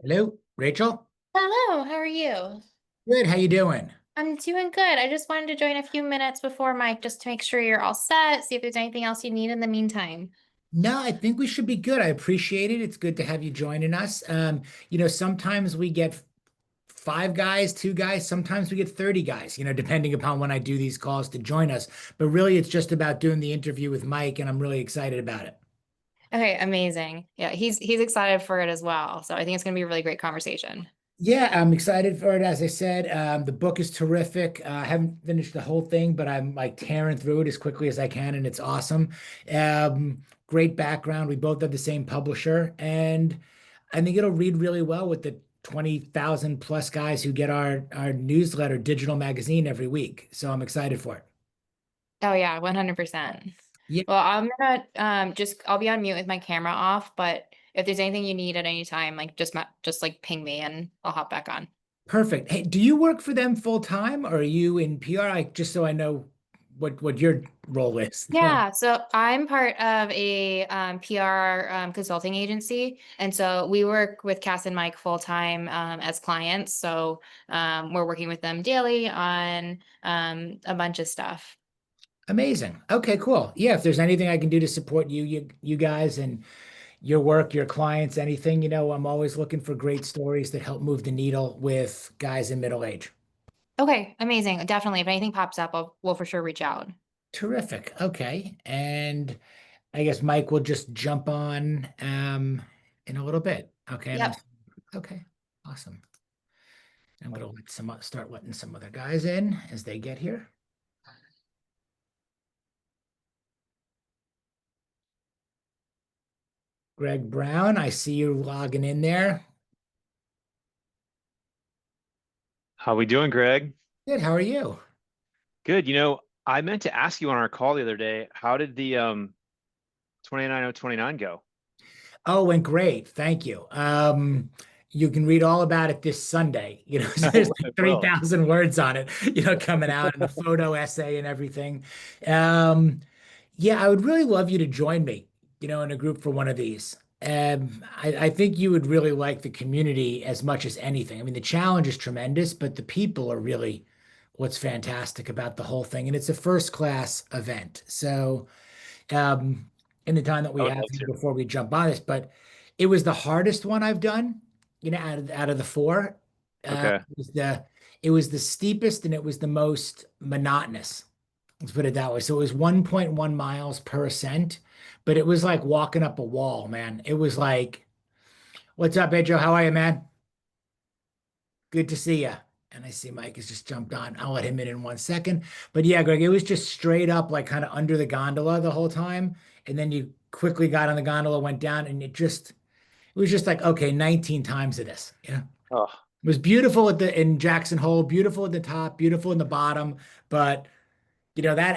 Hello, Rachel. Hello, how are you? Good. How you doing? I'm doing good. I just wanted to join a few minutes before Mike just to make sure you're all set, see if there's anything else you need in the meantime. No, I think we should be good. I appreciate it. It's good to have you joining us. Sometimes we get five guys, two guys, sometimes we get 30 guys, depending upon when I do these calls to join us. But really, it's just about doing the interview with Mike, and I'm really excited about it. Okay, amazing. Yeah, he's excited for it as well. So I think it's going to be a really great conversation. Yeah, I'm excited for it. As I said, the book is terrific. I haven't finished the whole thing, but I'm like tearing through it as quickly as I can, and it's awesome. Great background. We both have the same publisher, and I think it'll read really well with the 20,000 plus guys who get our newsletter, digital magazine every week. So I'm excited for it. Oh yeah, 100%. Yeah, Well, I'm gonna just I'll be on mute with my camera off, but if there's anything you need at any time, like just like ping me and I'll hop back on. perfect. Hey, do you work for them full time, or are you in PR? Like, just so I know what your role is. Yeah, so I'm part of a PR consulting agency, and so we work with Cass and Mike full time as clients. So we're working with them daily on a bunch of stuff. Amazing. Okay, cool. Yeah, if there's anything I can do to support you guys and your work, your clients, anything, I'm always looking for great stories that help move the needle with guys in middle age. Okay, amazing. Definitely. If anything pops up, we'll for sure reach out. Terrific. Okay. And I guess Mike will just jump on in a little bit. Okay. And I'm Yep. okay. Awesome. I'm gonna start letting some other guys in as they get here. Greg Brown, I see you logging in there. How we doing, Greg? Good. How are you? Good. I meant to ask you on our call the other day, how did the 29029 go? Oh, went great. Thank you. You can read all about it this Sunday. So I there's like will. 3,000 words on it, coming out and a photo essay and everything. Um, yeah, I would really love you to join me, in a group for one of these. I think you would really like the community as much as anything. I mean, the challenge is tremendous, but the people are really what's fantastic about the whole thing. And it's a first class event. So, in the time that I we would have love here to. before we jump on this, but it was the hardest one I've done, out of the four. Okay. It was the steepest and it was the most monotonous. Let's put it that way. So it was 1.1 miles per ascent, but it was like walking up a wall, man. It was like, "What's up, Pedro? How are you, man? Good to see you." And I see Mike has just jumped on. I'll let him in 1 second. But yeah, Greg, it was just straight up, like kind of under the gondola the whole time. And then you quickly got on the gondola, went down, and it was just like, okay, 19 times of this. Oh, It was beautiful in Jackson Hole, beautiful at the top, beautiful in the bottom. But that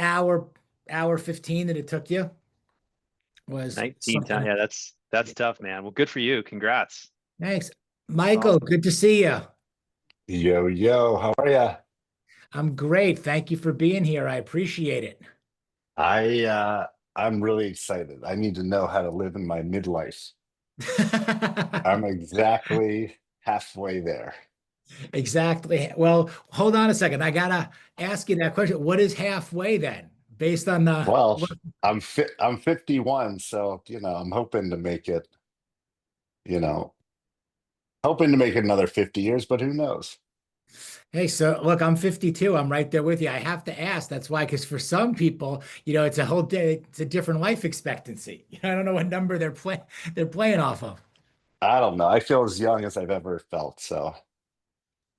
hour 15 that it took you was 19 something times. Yeah, else. that's tough, man. Well, good for you. Congrats. Thanks. That's Michael, awesome. good to see you. Yo, yo, how are ya? I'm great. Thank you for being here. I appreciate it. I I'm really excited. I need to know how to live in my midlife. I'm exactly halfway there. Exactly. Well, hold on a second. I gotta ask you that question. What is halfway then? Based on the Well, what- I'm 51, so I'm hoping to make it, you know, hoping to make it another 50 years, but who knows? Hey, so look, I'm 52. I'm right there with you. I have to ask. That's why, because for some people, it's a whole day, it's a different life expectancy. I don't know what number they're playing off of. I don't know. I feel as young as I've ever felt, so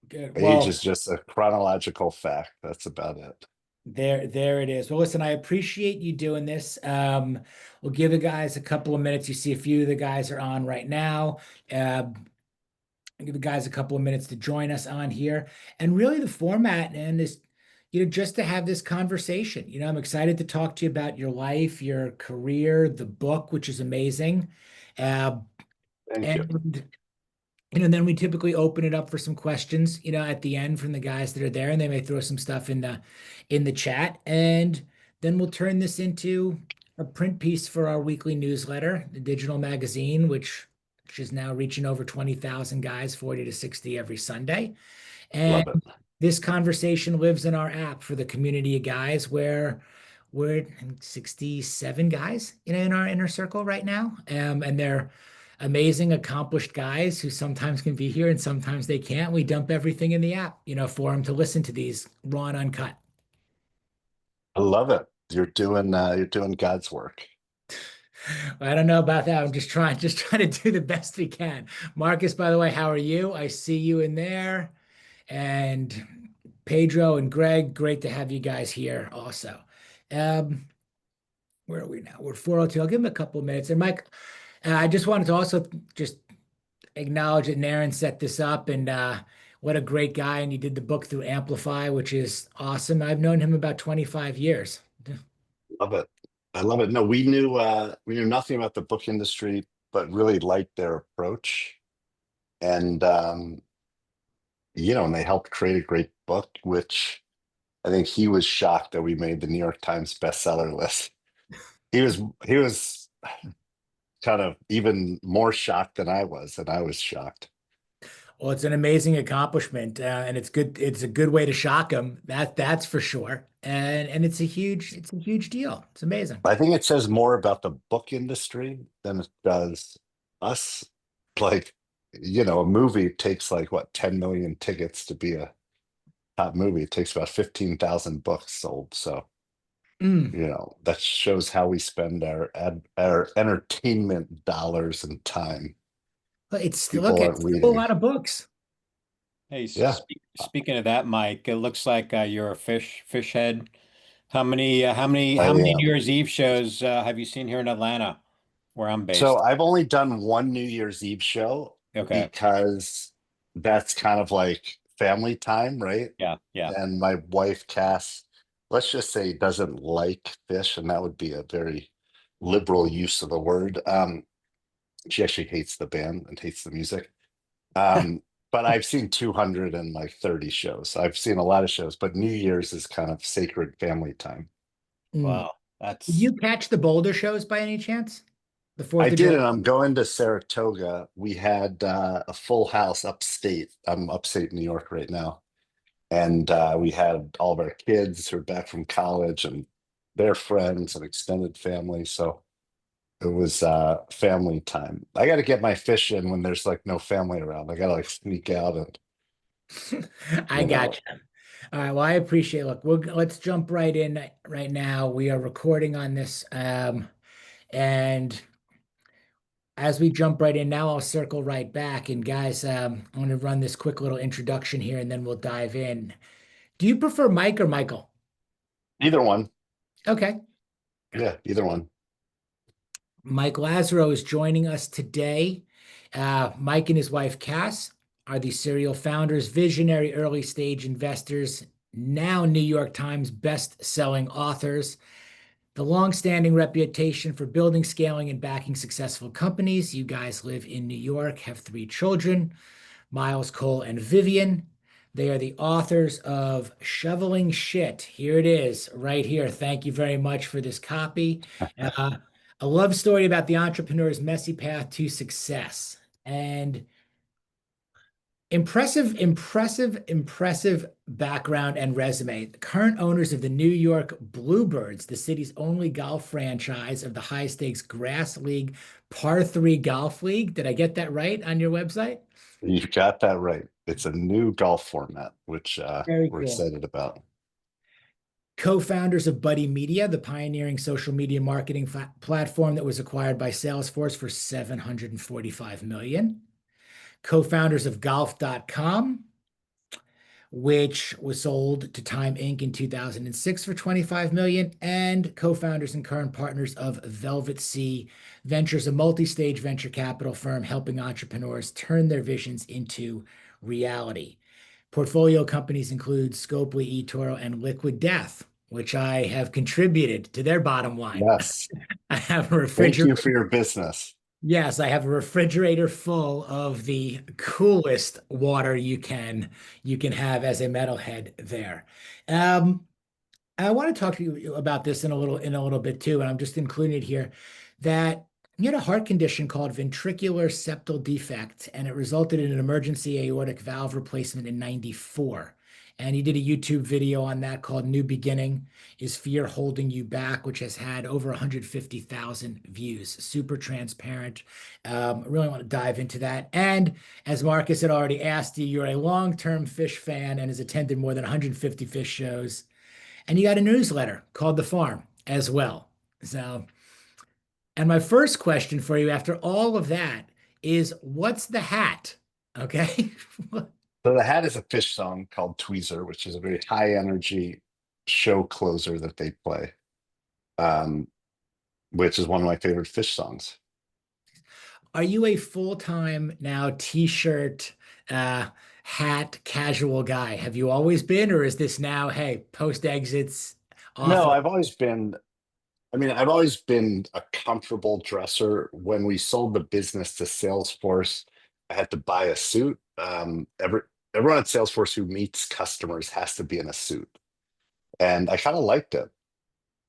Good. age Well, is just a chronological fact. That's about it. there it is. Well, listen, I appreciate you doing this. We'll give the guys a couple of minutes. You see a few of the guys are on right now. Uh, give the guys a couple of minutes to join us on here. And really, the format and is, just to have this conversation. I'm excited to talk to you about your life, your career, the book, which is amazing. Uh, Thank you. and then we typically open it up for some questions, at the end from the guys that are there, and they may throw some stuff in the chat, and then we'll turn this into a print piece for our weekly newsletter, the digital magazine, which which is now reaching over 20,000 guys, 40 to 60 every Sunday. And Love it. this conversation lives in our app for the community of guys where we're 67 guys in our inner circle right now. And they're amazing, accomplished guys who sometimes can be here and sometimes they can't. We dump everything in the app, for them to listen to these raw and uncut. I love it. You're doing God's work. I don't know about that. I'm just trying to do the best we can. Marcus, by the way, how are you? I see you in there. And Pedro and Greg, great to have you guys here also. Um, where are we now? We're 4:02. I'll give him a couple of minutes. And Mike, I just wanted to also just acknowledge that Naren set this up and what a great guy. And he did the book through Amplify, which is awesome. I've known him about 25 years. Love it. I love it. No, we knew nothing about the book industry, but really liked their approach. And and they helped create a great book, which I think he was shocked that we made the New York Times bestseller list. He was kind of even more shocked than I was, and I was shocked. Well, it's an amazing accomplishment, and it's good. It's a good way to shock them. That's for sure. And it's a huge deal. It's amazing. I think it says more about the book industry than it does us. Like, a movie takes like what, 10 million tickets to be a top movie. It takes about 15,000 books sold. So, Mm. that shows how we spend our entertainment dollars and time. But it's look, People aren't it's still a reading. lot of books. Hey, Yeah, speaking of that, Mike, it looks like you're a fish head. How many I New am. Year's Eve shows have you seen here in Atlanta, where I'm So based? I've only done one New Year's Eve show Okay. because that's kind of like family time, right? Yeah, yeah. And my wife, Cass, let's just say doesn't like fish, and that would be a very liberal use of the word. She actually hates the band and hates the music. But I've seen 230 shows. I've seen a lot of shows, but New Year's is kind of sacred family time. Mm. Wow, Did that's you catch the Boulder shows by any chance? The I 4th of did, July? and I'm going to Saratoga. We had a full house upstate. I'm upstate New York right now. And we had all of our kids who are back from college and their friends and extended family. So it was family time. I got to get my fish in when there's like no family around. I got to like sneak out and, I you know, got you. All right. Well, I appreciate. Look, let's jump right in right now. We are recording on this, and as we jump right in now, I'll circle right back. And guys, I'm going to run this quick little introduction here, and then we'll dive in. Do you prefer Mike or Michael? either one. Okay. Yeah, either one. Mike Lazerow is joining us today. Mike and his wife Cass are the serial founders, visionary early stage investors, now New York Times best-selling authors. The long-standing reputation for building, scaling, and backing successful companies. You guys live in New York, have 3 children, Miles, Cole, and Vivian. They are the authors of Shoveling Shit. Here it is, right here. Thank you very much for this copy. Uh, a love story about the entrepreneur's messy path to success. And impressive background and resume. The current owners of the New York Bluebirds, the city's only golf franchise of the high stakes grass league par 3 golf league. Did I get that right on your website? You got that right. It's a new golf format, which Very we're cool. excited about. Co-founders of Buddy Media, the pioneering social media marketing platform that was acquired by Salesforce for $745 million. Co-founders of golf.com, which was sold to Time Inc. in 2006 for $25 million, and co-founders and current partners of Velvet Sea Ventures, a multi-stage venture capital firm helping entrepreneurs turn their visions into reality. Portfolio companies include Scopely, eToro, and Liquid Death, which I have contributed to their bottom line. Yes. I have a Thank you refrigerator. for your business. Yes, I have a refrigerator full of the coolest water you can have as a metalhead there. Um, I want to talk to you about this in a little bit too, and I'm just including it here that He had a heart condition called ventricular septal defect, and it resulted in an emergency aortic valve replacement in 94. And he did a YouTube video on that called New Beginning. Is Fear Holding You Back? Which has had over 150,000 views. Super transparent. I really want to dive into that. And as Marcus had already asked you, you're a long-term fish fan and has attended more than 150 fish shows. And you got a newsletter called The Farm as well. So. And my first question for you after all of that is what's the hat? Okay. So the hat is a fish song called Tweezer, which is a very high energy show closer that they play, um, which is one of my favorite fish songs. Are you a full-time now t-shirt, uh, hat, casual guy? Have you always been, or is this now, hey, post exits, No, offer? I've always been a comfortable dresser. When we sold the business to Salesforce, I had to buy a suit. Everyone at Salesforce who meets customers has to be in a suit. And I kind of liked it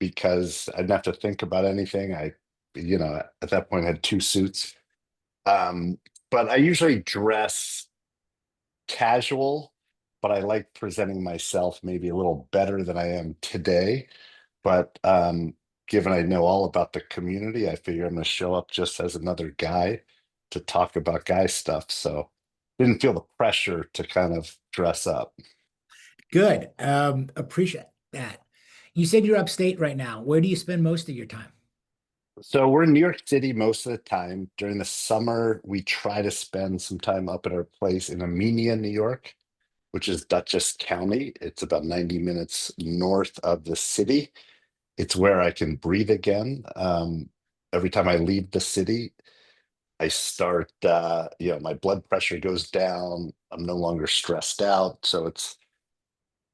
because I didn't have to think about anything. At that point, I had two suits. Um, but I usually dress casual, but I like presenting myself maybe a little better than I am today. But given I know all about the community, I figure I'm going to show up just as another guy to talk about guy stuff. So didn't feel the pressure to kind of dress up. Good. Appreciate that. You said you're upstate right now. Where do you spend most of your time? So we're in New York City most of the time. During the summer, we try to spend some time up at our place in Amenia, New York, which is Dutchess County. It's about 90 minutes north of the city. It's where I can breathe again. Every time I leave the city, I start, my blood pressure goes down. I'm no longer stressed out. So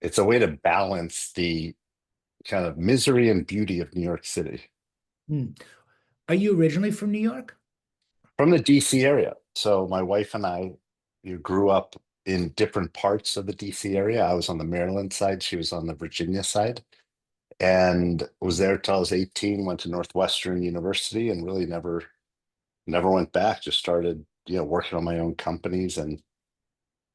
it's a way to balance the kind of misery and beauty of New York City. Hmm. Are you originally from New York? From the DC area. So my wife and I grew up in different parts of the DC area. I was on the Maryland side, she was on the Virginia side, and was there till I was 18, went to Northwestern University and really never went back, just started, working on my own companies. And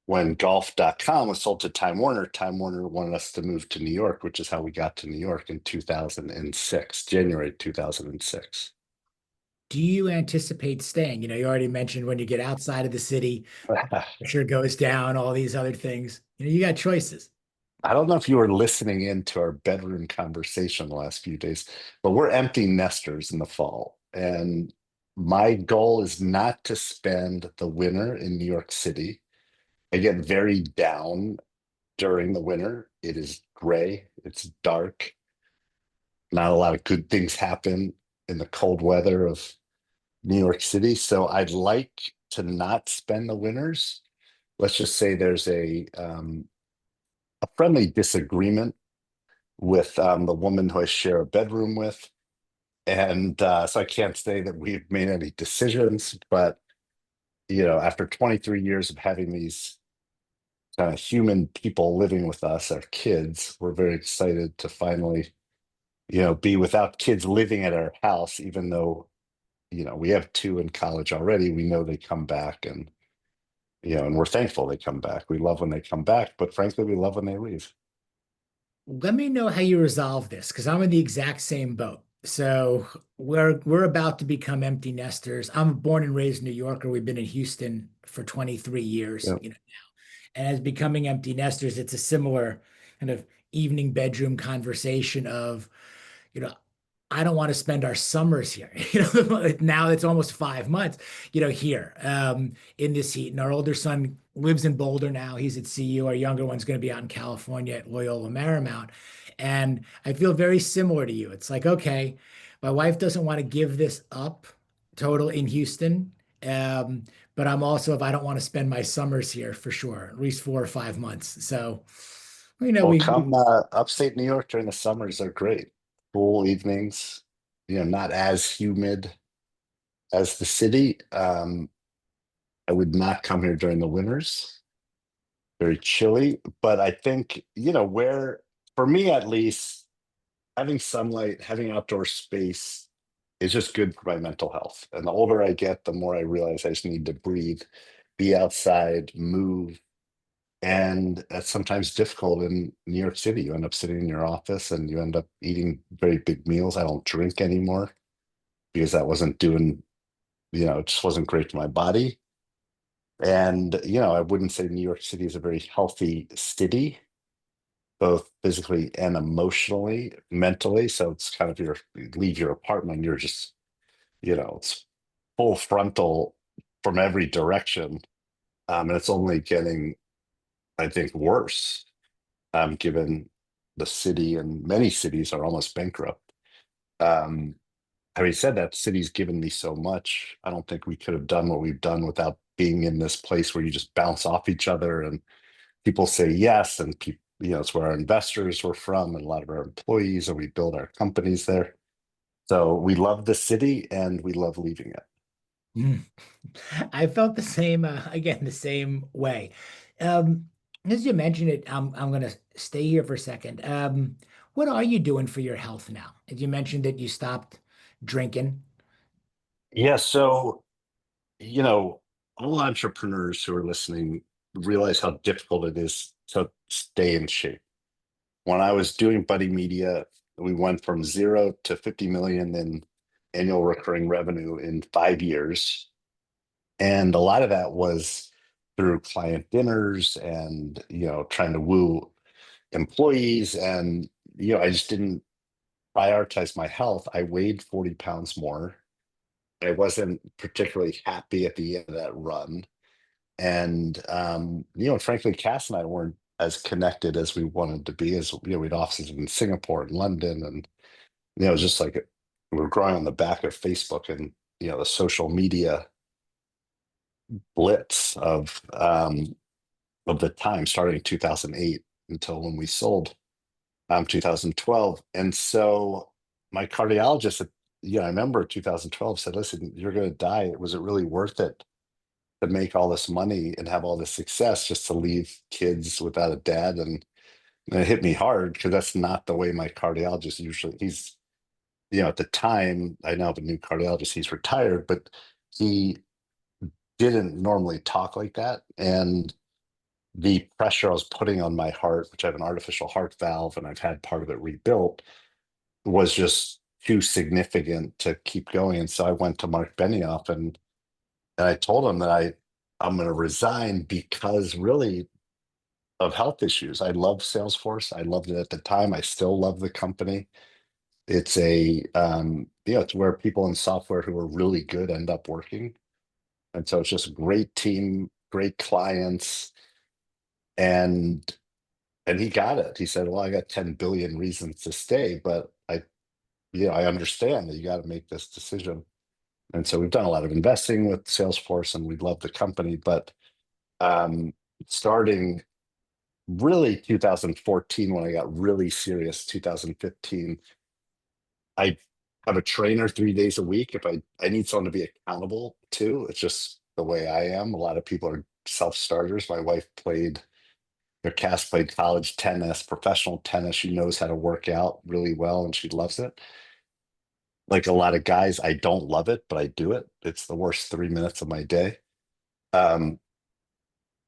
when golf.com was sold to Time Warner wanted us to move to New York, which is how we got to New York in 2006, January 2006. Do you anticipate staying? You already mentioned when you get outside of the city, pressure goes down, all these other things. You got choices. I don't know if you were listening in to our bedroom conversation the last few days, but we're empty nesters in the fall. And my goal is not to spend the winter in New York City. I get very down during the winter. It is gray, it's dark, not a lot of good things happen in the cold weather of New York City. So I'd like to not spend the winters. Let's just say there's a friendly disagreement with the woman who I share a bedroom with. And so I can't say that we've made any decisions, but after 23 years of having these kind of human people living with us, our kids, we're very excited to finally, be without kids living at our house, even though, we have two in college already. We know they come back and we're thankful they come back. We love when they come back, but frankly, we love when they leave. Let me know how you resolve this because I'm in the exact same boat. So we're about to become empty nesters. I'm born and raised New Yorker. We've been in Houston for 23 years, Yeah. And as becoming empty nesters, it's a similar kind of evening bedroom conversation of, you know, I don't want to spend our summers here. Now it's almost 5 months, here in this heat. And our older son lives in Boulder now. He's at CU. Our younger one's going to be out in California at Loyola Marymount. And I feel very similar to you. It's like, okay, my wife doesn't want to give this up total in Houston. Um, but I'm also, if I don't want to spend my summers here for sure, at least 4 or 5 months. So, Well, we come upstate New York during the summers are great. Cool evenings, not as humid as the city. I would not come here during the winters. Very chilly, but I think, where, for me at least, having sunlight, having outdoor space is just good for my mental health. And the older I get, the more I realize I just need to breathe, be outside, move. And that's sometimes difficult in New York City. You end up sitting in your office and you end up eating very big meals. I don't drink anymore because that wasn't doing, it just wasn't great for my body. And, I wouldn't say New York City is a very healthy city, both physically and emotionally, mentally. So it's kind of you leave your apartment, you're just, it's full frontal from every direction. And it's only getting, I think, worse, given the city and many cities are almost bankrupt. Um, Having said that, the city's given me so much. I don't think we could have done what we've done without being in this place where you just bounce off each other and people say yes. And people, it's where our investors were from and a lot of our employees, and we build our companies there. So we love the city and we love leaving it. Mm. I felt the same, again, the same way. Um, as you mentioned it, I'm going to stay here for a second. What are you doing for your health now? You mentioned that you stopped drinking. Yeah. So, you know, all entrepreneurs who are listening realize how difficult it is to stay in shape. When I was doing Buddy Media, we went from 0 to 50 million in annual recurring revenue in 5 years. And a lot of that was through client dinners and, trying to woo employees. And, I just didn't prioritize my health. I weighed 40 pounds more. I wasn't particularly happy at the end of that run. And and frankly, Cass and I weren't as connected as we wanted to be. As we had offices in Singapore and London, and it was just like we were growing on the back of Facebook and the social media blitz of the time, starting in 2008 until when we sold 2012. And so my cardiologist, I remember 2012 said, "Listen, you're going to die. Was it really worth it to make all this money and have all this success just to leave kids without a dad?" And it hit me hard because that's not the way my cardiologist usually. He's, at the time, I now have a new cardiologist. He's retired, but he didn't normally talk like that. And the pressure I was putting on my heart, which I have an artificial heart valve and I've had part of it rebuilt, was just too significant to keep going. And so I went to Mark Benioff and I told him that I'm going to resign because really of health issues. I love Salesforce. I loved it at the time. I still love the company. It's it's where people in software who are really good end up working. And so it's just a great team, great clients. And he got it. He said, "Well, I got 10 billion reasons to stay, but I understand that you got to make this decision." And so we've done a lot of investing with Salesforce and we love the company, but um, starting really 2014, when I got really serious, 2015, I have a trainer 3 days a week. If I need someone to be accountable to, it's just the way I am. A lot of people are self-starters. My wife played, Cass played college tennis, professional tennis. She knows how to work out really well and she loves it. Like a lot of guys, I don't love it, but I do it. It's the worst 3 minutes of my day. Um,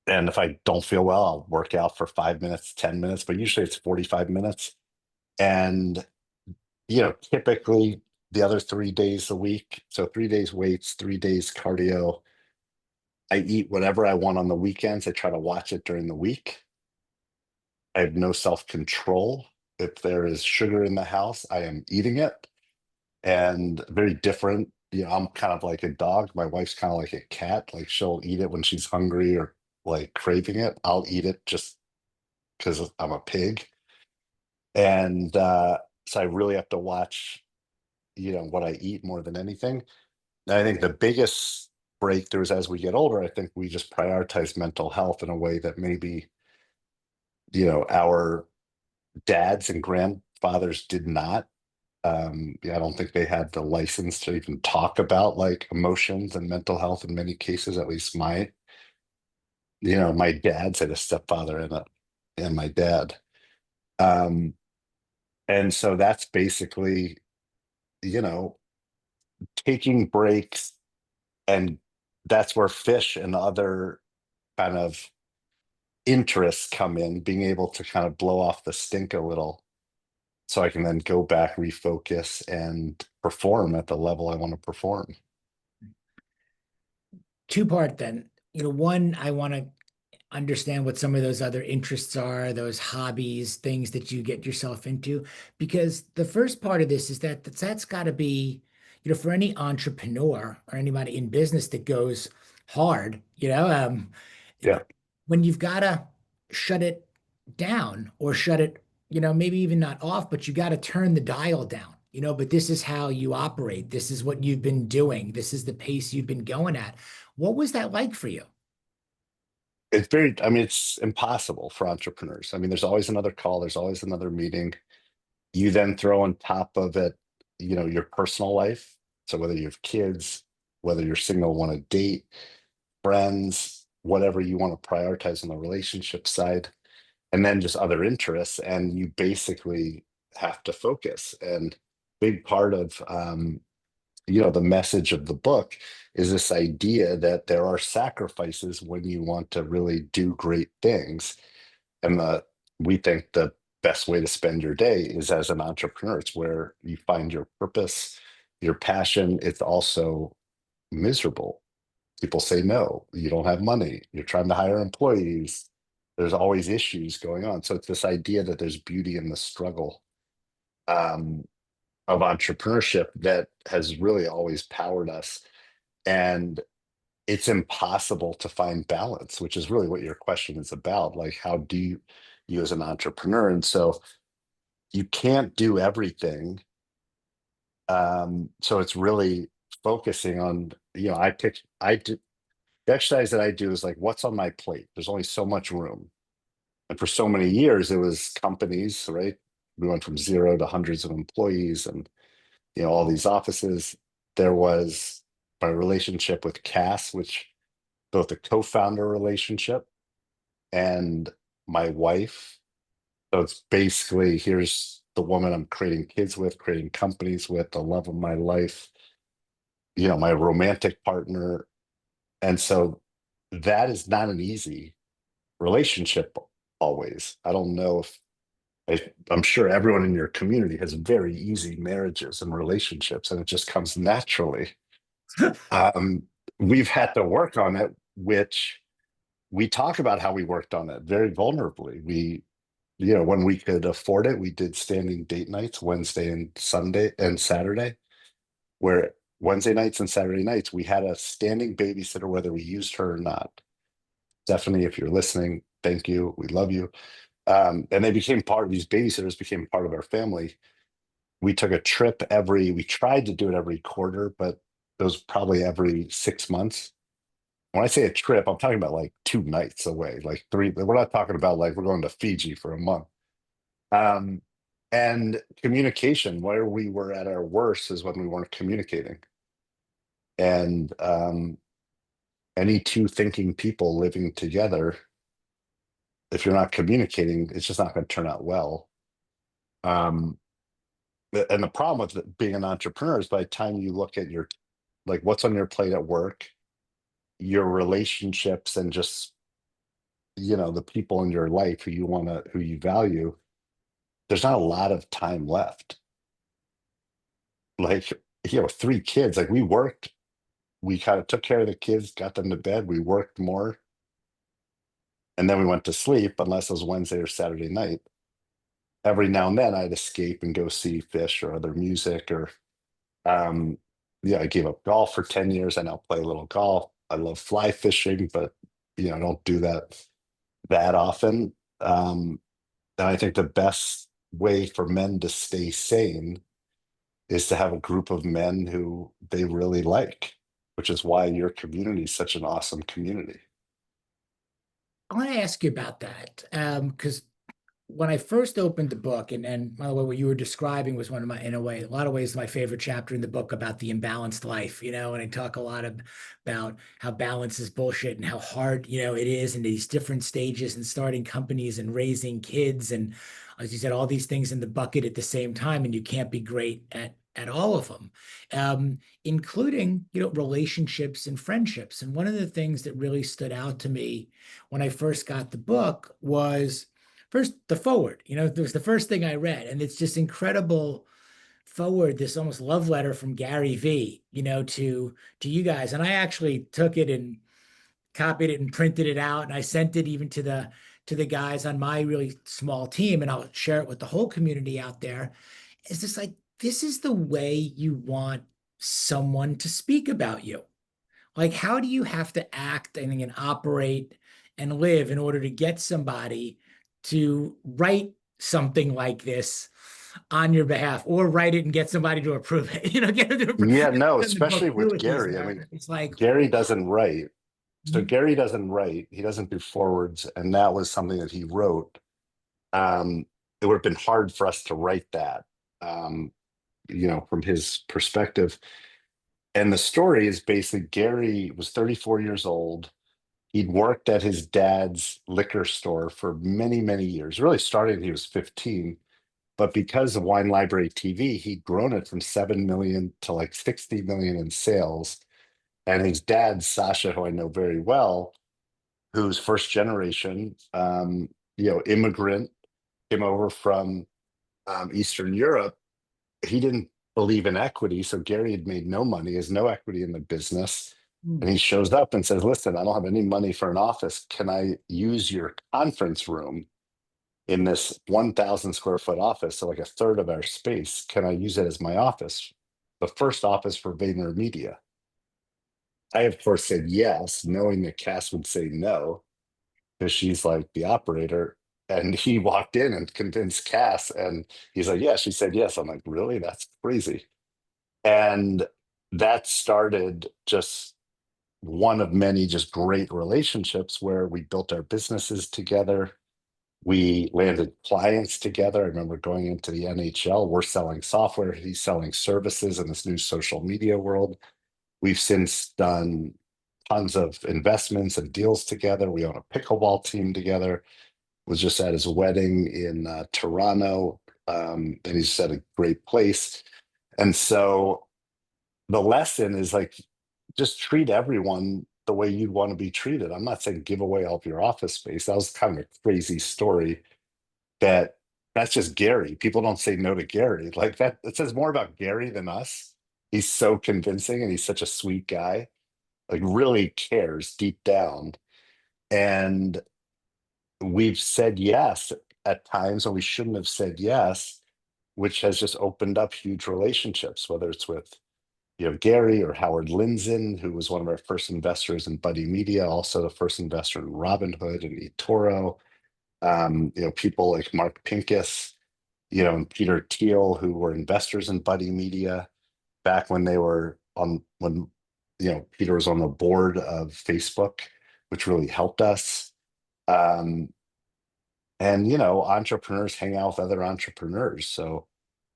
and if I don't feel well, I'll work out for 5 minutes, 10 minutes, but usually it's 45 minutes. And, typically the other 3 days a week, so 3 days weights, 3 days cardio. I eat whatever I want on the weekends. I try to watch it during the week. I have no self-control. If there is sugar in the house, I am eating it. And very different. I'm kind of like a dog. My wife's kind of like a cat. Like she'll eat it when she's hungry or like craving it. I'll eat it just because I'm a pig. And so I really have to watch, what I eat more than anything. And I think the biggest breakthroughs as we get older, I think we just prioritize mental health in a way that maybe, our dads and grandfathers did not. Yeah, I don't think they had the license to even talk about like emotions and mental health in many cases. At least my dad's had a stepfather and my dad. Um, and so that's basically, you know, taking breaks, and that's where fish and other kind of interests come in, being able to kind of blow off the stink a little so I can then go back, refocus, and perform at the level I want to perform. Two-part then. One, I want to understand what some of those other interests are, those hobbies, things that you get yourself into. Because the first part of this is that's got to be, for any entrepreneur or anybody in business that goes hard, Yeah. when you've got to shut it down or shut it, maybe even not off, but you got to turn the dial down. But this is how you operate. This is what you've been doing. This is the pace you've been going at. What was that like for you? It's very, I mean, it's impossible for entrepreneurs. I mean, there's always another call, there's always another meeting. You then throw on top of it, your personal life. So whether you have kids, whether you're single, want to date, friends, whatever you want to prioritize on the relationship side, and then just other interests, and you basically have to focus. And big part of the message of the book is this idea that there are sacrifices when you want to really do great things. And we think the best way to spend your day is as an entrepreneur. It's where you find your purpose, your passion. It's also miserable. People say no, you don't have money, you're trying to hire employees, there's always issues going on. So it's this idea that there's beauty in the struggle, um, of entrepreneurship that has really always powered us. And it's impossible to find balance, which is really what your question is about. Like, how do you as an entrepreneur? And so you can't do everything. So it's really focusing on, I do the exercise that I do is like, what's on my plate? There's only so much room. And for so many years, it was companies, right? We went from zero to hundreds of employees and, all these offices. There was my relationship with Cass, which both a co-founder relationship and my wife. So it's basically, here's the woman I'm creating kids with, creating companies with, the love of my life, my romantic partner. And so that is not an easy relationship always. I don't know if I'm sure everyone in your community has very easy marriages and relationships, and it just comes naturally. Um, we've had to work on it, which we talk about how we worked on it very vulnerably. When we could afford it, we did standing date nights, Wednesday and Sunday and Saturday, where Wednesday nights and Saturday nights, we had a standing babysitter, whether we used her or not. Stephanie, if you're listening, thank you. We love you. And they became part of these babysitters, became part of our family. We took a trip we tried to do it every quarter, but it was probably every 6 months. When I say a trip, I'm talking about like 2 nights away, like three. We're not talking about like we're going to Fiji for a month. Um, and communication, where we were at our worst is when we weren't communicating. And any two thinking people living together, if you're not communicating, it's just not going to turn out well. Um, and the problem with being an entrepreneur is by the time you look at like what's on your plate at work, your relationships, and just the people in your life who you value, there's not a lot of time left. Like, 3 kids, like we kind of took care of the kids, got them to bed, we worked more, and then we went to sleep unless it was Wednesday or Saturday night. Every now and then I'd escape and go see Fish or other music, or um I gave up golf for 10 years. I now play a little golf. I love fly fishing, but I don't do that often. And I think the best way for men to stay sane is to have a group of men who they really like, which is why your community is such an awesome community. I want to ask you about that because when I first opened the book, and by the way, what you were describing was one of my, in a lot of ways, my favorite chapter in the book about the imbalanced life, and I talk a lot about how balance is bullshit and how hard, it is in these different stages and starting companies and raising kids. And as you said, all these things in the bucket at the same time, and you can't be great at all of them, including, relationships and friendships. And one of the things that really stood out to me when I first got the book was first the forward. It was the first thing I read, and it's just incredible forward, this almost love letter from Gary V, to you guys. And I actually took it and copied it and printed it out, and I sent it even to the guys on my really small team, and I'll share it with the whole community out there. It's just like, this is the way you want someone to speak about you. Like, how do you have to act and operate and live in order to get somebody to write something like this on your behalf, or write it and get somebody to approve it? Get them to approve Yeah, no, the book especially too with with these Gary. I mean, letters. It's like, Gary doesn't write. So mhm. Gary doesn't write. He doesn't do forwards, and that was something that he wrote. It would have been hard for us to write that, um, from his perspective. And the story is basically Gary was 34 years old. He'd worked at his dad's liquor store for many, many years. Really started when he was 15, but because of Wine Library TV, he'd grown it from 7 million to like 60 million in sales. And his dad, Sasha, who I know very well, who's first generation, immigrant, came over from Eastern Europe. He didn't believe in equity, so Gary had made no money, has no equity in the business. And he shows up and says, listen, I don't have any money for an office. Can I use your conference room in this 1,000 square foot office? So like a third of our space. Can I use it as my office? The first office for VaynerMedia. I, of course, said yes, knowing that Cass would say no, because she's like the operator. And he walked in and convinced Cass, and he's like, yeah, she said yes. I'm like, really? That's crazy. And that started just one of many just great relationships where we built our businesses together. We landed clients together. I remember going into the NHL. We're selling software, he's selling services in this new social media world. We've since done tons of investments and deals together. We own a pickleball team together. Was just at his wedding in Toronto, and he's at a great place. And so the lesson is like, just treat everyone the way you'd want to be treated. I'm not saying give away all of your office space. That was kind of a crazy story. That's just Gary. People don't say no to Gary. Like that, it says more about Gary than us. He's so convincing and he's such a sweet guy. Like really cares deep down. And we've said yes at times when we shouldn't have said yes, which has just opened up huge relationships, whether it's with Gary or Howard Lindzon, who was one of our first investors in Buddy Media, also the first investor in Robinhood and eToro. People like Mark Pincus, and Peter Thiel, who were investors in Buddy Media back when Peter was on the board of Facebook, which really helped us. Um, and entrepreneurs hang out with other entrepreneurs. So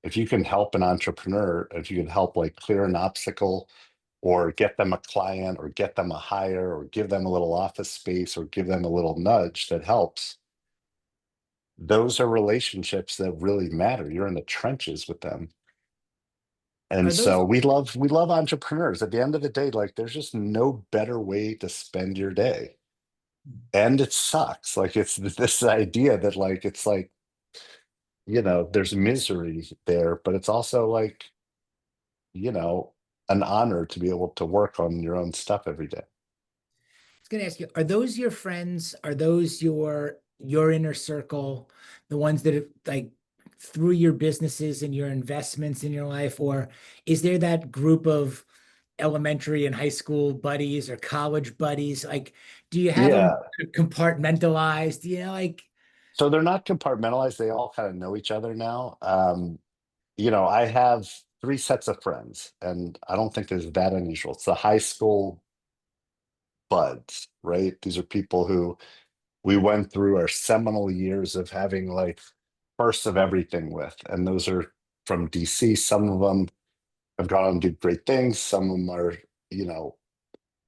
if you can help an entrepreneur, if you can help like clear an obstacle or get them a client or get them a hire or give them a little office space or give them a little nudge that helps, those are relationships that really matter. You're in the trenches with them. And Are those so we love entrepreneurs. At the end of the day, like there's just no better way to spend your day. And it sucks. Like it's this idea that like it's like, there's misery there, but it's also like, you know, an honor to be able to work on your own stuff every day. was going to ask you, are those your friends? Are those your inner circle, the ones that have, like, through your businesses and your investments in your life? Or is there that group of elementary and high school buddies or college buddies? Like, do you have them Yeah. compartmentalized? Like, So they're not compartmentalized. They all kind of know each other now. I have three sets of friends, and I don't think it's that unusual. It's the high school buds, right? These are people who we went through our seminal years of having like first of everything with. And those are from DC. Some of them have gone on to do great things. Some of them you know,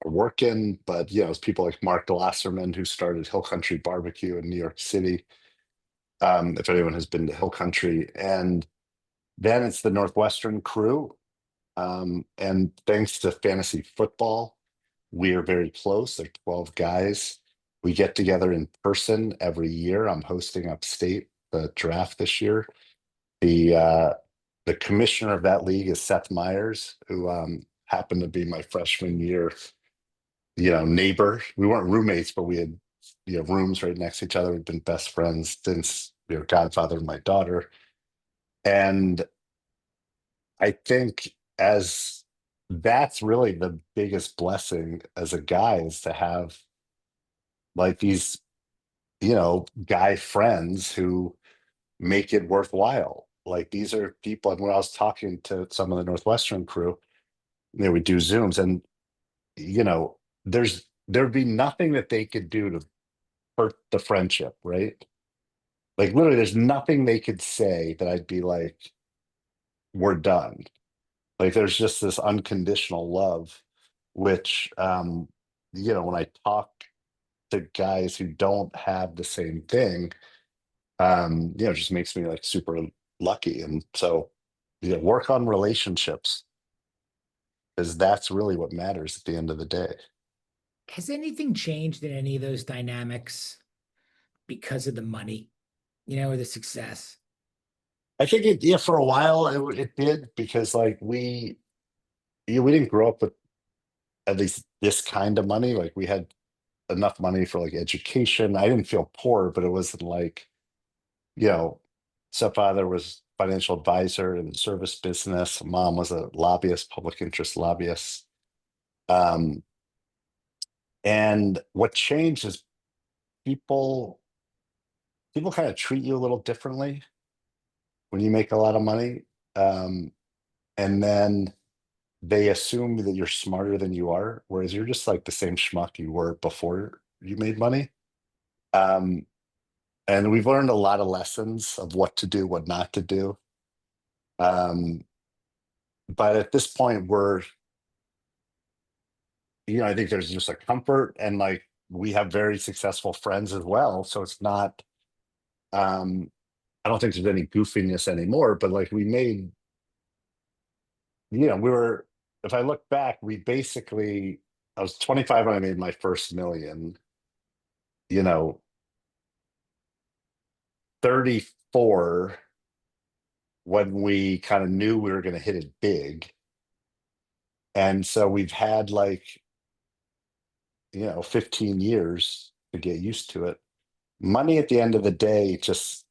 are working, but it's people like Mark Lazerow, who started Hill Country Barbecue in New York City. If anyone has been to Hill Country, and Then it's the Northwestern crew. And thanks to fantasy football, we are very close. Like 12 guys. We get together in person every year. I'm hosting upstate the draft this year. The commissioner of that league is Seth Meyers, who happened to be my freshman year, neighbor. We weren't roommates, but we had rooms right next to each other. We've been best friends since godfather of my daughter. And I think as that's really the biggest blessing as a guy is to have like these, guy friends who make it worthwhile. Like these are people, and when I was talking to some of the Northwestern crew, we do Zooms, and there'd be nothing that they could do to hurt the friendship, right? Like literally, there's nothing they could say that I'd be like, we're done. Like there's just this unconditional love, which when I talk to guys who don't have the same thing, it just makes me like super lucky. And so work on relationships because that's really what matters at the end of the day. Has anything changed in any of those dynamics because of the money, or the success? I think for a while it did because like we didn't grow up with at least this kind of money. Like we had enough money for like education. I didn't feel poor, but it wasn't like, you know, stepfather was financial advisor in the service business. Mom was a lobbyist, public interest lobbyist. Um, and what changed is people people kind of treat you a little differently when you make a lot of money. Um, and then they assume that you're smarter than you are, whereas you're just like the same schmuck you were before you made money. Um, and we've learned a lot of lessons of what to do, what not to do. Um, but at this point, I think there's just a comfort and like we have very successful friends as well. So it's not, um, I don't think there's any goofiness anymore, but like we were, if I look back, I was 25 when I made my first million, you know, 34 when we kind of knew we were going to hit it big. And so we've had like, 15 years to get used to it. Money at the end of the day, it's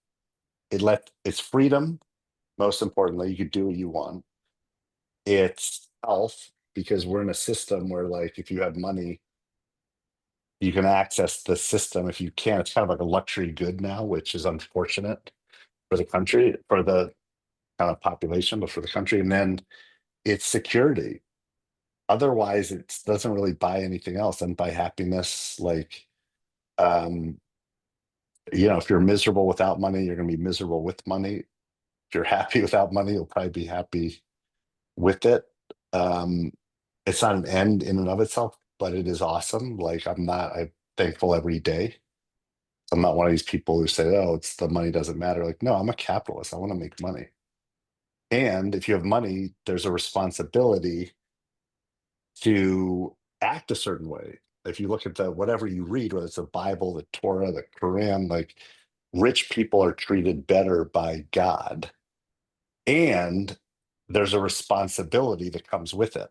freedom. Most importantly, you could do what you want. It's health because we're in a system where like, if you have money, you can access the system. If you can't, it's kind of like a luxury good now, which is unfortunate for the country, for the kind of population, but for the country. And then it's security. Otherwise, it doesn't really buy anything else and buy happiness. Like, um, if you're miserable without money, you're going to be miserable with money. If you're happy without money, you'll probably be happy with it. Um, it's not an end in and of itself, but it is awesome. Like I'm thankful every day. I'm not one of these people who say, oh, it's the money doesn't matter. Like, no, I'm a capitalist. I want to make money. And if you have money, there's a responsibility to act a certain way. If you look at whatever you read, whether it's the Bible, the Torah, the Quran, like rich people are treated better by God. And there's a responsibility that comes with it.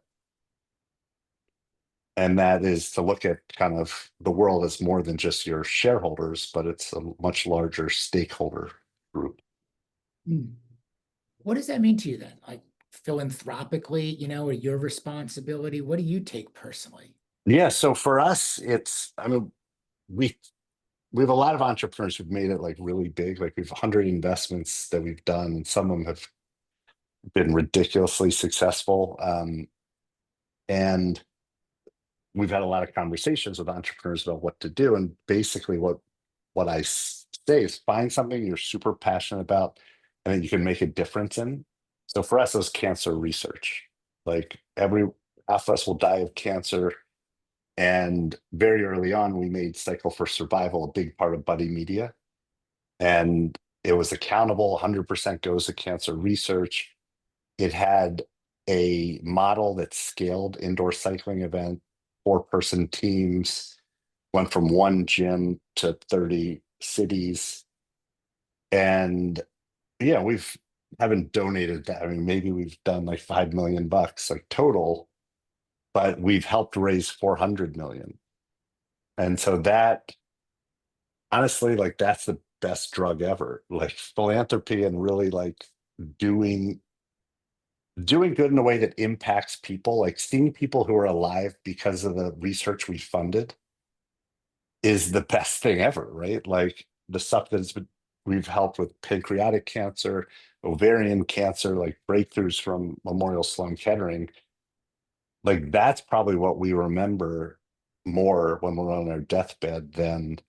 And that is to look at kind of the world as more than just your shareholders, but it's a much larger stakeholder group. Hmm. What does that mean to you then? Like philanthropically, or your responsibility? What do you take personally? Yeah. So for us, I mean, we we have a lot of entrepreneurs who've made it like really big. Like we've 100 investments that we've done, and some of them have been ridiculously successful. And we've had a lot of conversations with entrepreneurs about what to do. And basically, what I say is find something you're super passionate about and that you can make a difference in. So for us, it was cancer research. Like half of us will die of cancer. And very early on, we made Cycle for Survival a big part of Buddy Media. And It was accountable, 100% goes to cancer research. It had a model that scaled indoor cycling event, 4-person teams, went from 1 gym to 30 cities. And yeah, we've haven't donated that. I mean, maybe we've done like $5 million like total, but we've helped raise 400 million. And so that, honestly, like that's the best drug ever. Like philanthropy and really like doing good in a way that impacts people, like seeing people who are alive because of the research we funded is the best thing ever, right? Like the stuff we've helped with pancreatic cancer, ovarian cancer, like breakthroughs from Memorial Sloan Kettering. Like that's probably what we remember more when we're on our deathbed than,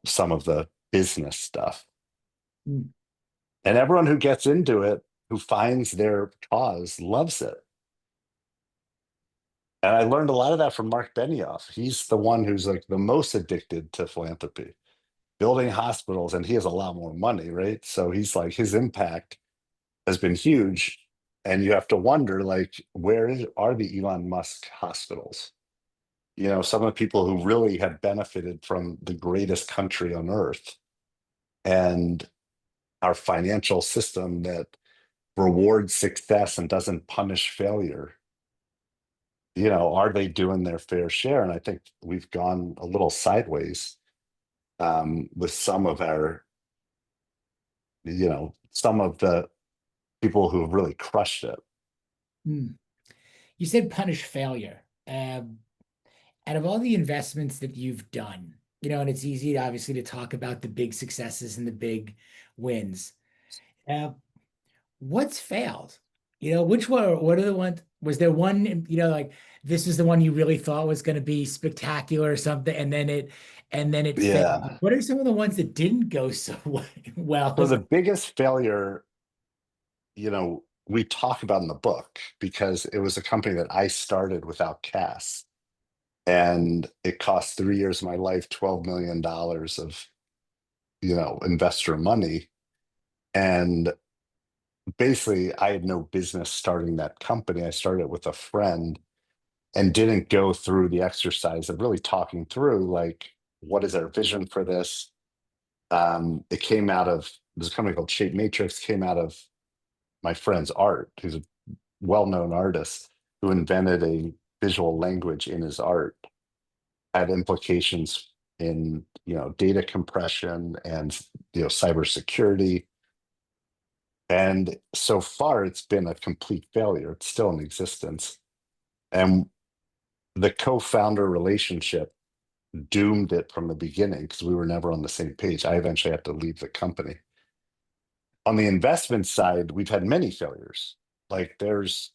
some of the business stuff. Mm. And everyone who gets into it, who finds their cause, loves it. And I learned a lot of that from Mark Benioff. He's the one who's like the most addicted to philanthropy, building hospitals, and he has a lot more money, right? So he's like, his impact has been huge. And you have to wonder, like, are the Elon Musk hospitals? Some of the people who really have benefited from the greatest country on earth and our financial system that rewards success and doesn't punish failure. Are they doing their fair share? And I think we've gone a little sideways with some of some of the people who have really crushed it. Mm. You said punish failure. Out of all the investments that you've done, and it's easy, obviously, to talk about the big successes and the big wins. Uh, what's failed? Which one, what are the ones, was there one, like this is the one you really thought was going to be spectacular or something, and then it failed. Yeah. What are some of the ones that didn't go so well? So the biggest failure, we talk about in the book because it was a company that I started without Cass. And it cost 3 years of my life, $12 million of, investor money. And basically, I had no business starting that company. I started with a friend and didn't go through the exercise of really talking through, like, what is our vision for this? It came out of this company called Shape Matrix, came out of my friend's art, who's a well-known artist who invented a visual language in his art, had implications in data compression and cybersecurity. And so far it's been a complete failure. It's still in existence. And the co-founder relationship doomed it from the beginning because we were never on the same page. I eventually had to leave the company. On the investment side, we've had many failures. Like there's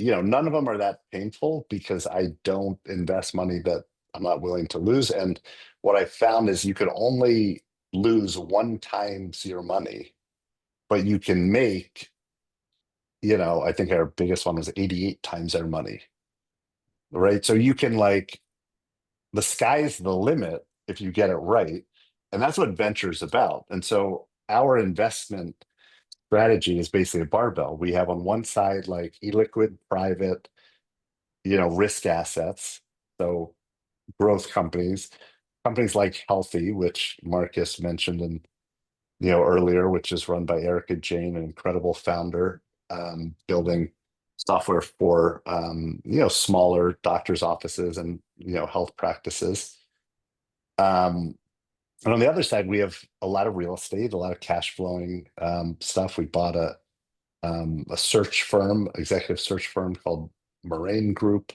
none of them are that painful because I don't invest money that I'm not willing to lose. And what I found is you could only lose 1 times your money, but you can make, I think our biggest one was 88 times our money. Right. So you can the sky's the limit if you get it right. And that's what venture is about. And so our investment strategy is basically a barbell. We have on one side like illiquid private, risk assets. So growth companies like Healthy, which Marcus mentioned in, earlier, which is run by Erica Jane, an incredible founder, building software for, smaller doctors' offices and, health practices. And on the other side, we have a lot of real estate, a lot of cash flowing stuff. We bought a search firm, executive search firm called Moraine Group.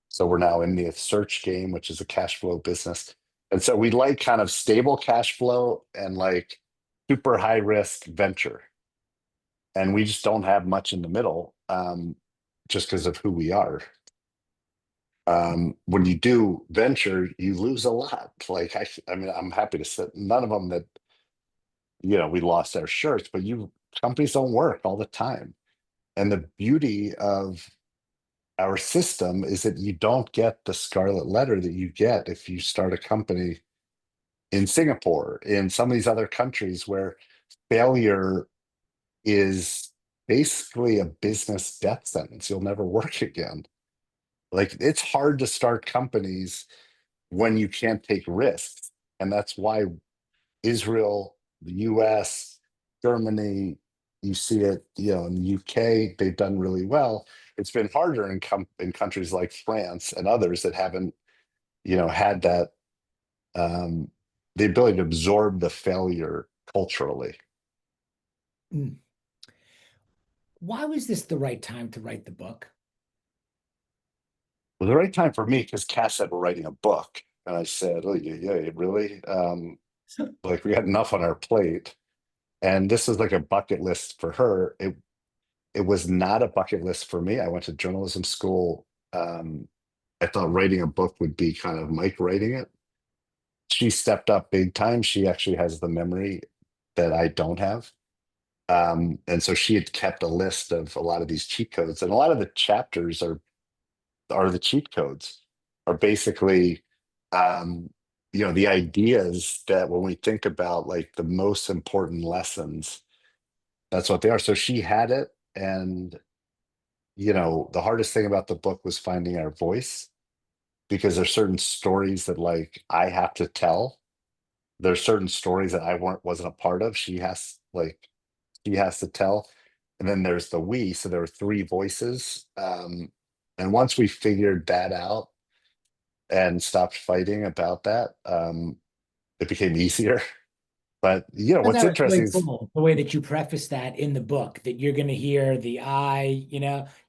So we're now in the search game, which is a cash flow business. And so we like kind of stable cash flow and like super high risk venture. And we just don't have much in the middle just because of who we are. When you do venture, you lose a lot. Like I mean, I'm happy to say none of them that, we lost our shirts, but companies don't work all the time. And the beauty of our system is that you don't get the scarlet letter that you get if you start a company in Singapore, in some of these other countries where failure is basically a business death sentence. You'll never work again. Like it's hard to start companies when you can't take risks. And that's why Israel, the US, Germany, you see it, in the UK, they've done really well. It's been harder in countries like France and others that haven't, had that the ability to absorb the failure culturally. Mm. Why was this the right time to write the book? Well, the right time for me because Cass said we're writing a book, and I said, "Oh, yeah, really? Like we had enough on our plate." And this is like a bucket list for her. It was not a bucket list for me. I went to journalism school. I thought writing a book would be kind of Mike writing it. She stepped up big time. She actually has the memory that I don't have. And so she had kept a list of a lot of these cheat codes, and a lot of the chapters are the cheat codes, are basically the ideas that when we think about like the most important lessons, that's what they are. So she had it, and the hardest thing about the book was finding our voice, because there's certain stories that like I have to tell. There's certain stories that I wasn't a part of. She has to tell. And then there's the we. So there were three voices. And once we figured that out and stopped fighting about that, it became easier. But But what's that was interesting really is cool, the way that you preface that in the book, that you're going to hear the I, you're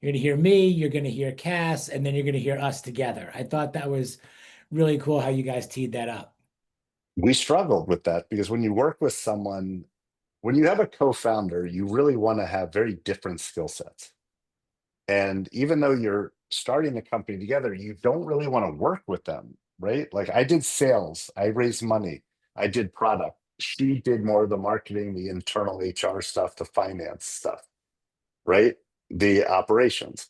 going to hear me, you're going to hear Cass, and then you're going to hear us together. I thought that was really cool how you guys teed that up. we struggled with that because when you work with someone, when you have a co-founder, you really want to have very different skill sets. And even though you're starting the company together, you don't really want to work with them, right? Like I did sales, I raised money, I did product. She did more of the marketing, the internal HR stuff, the finance stuff, right? The operations.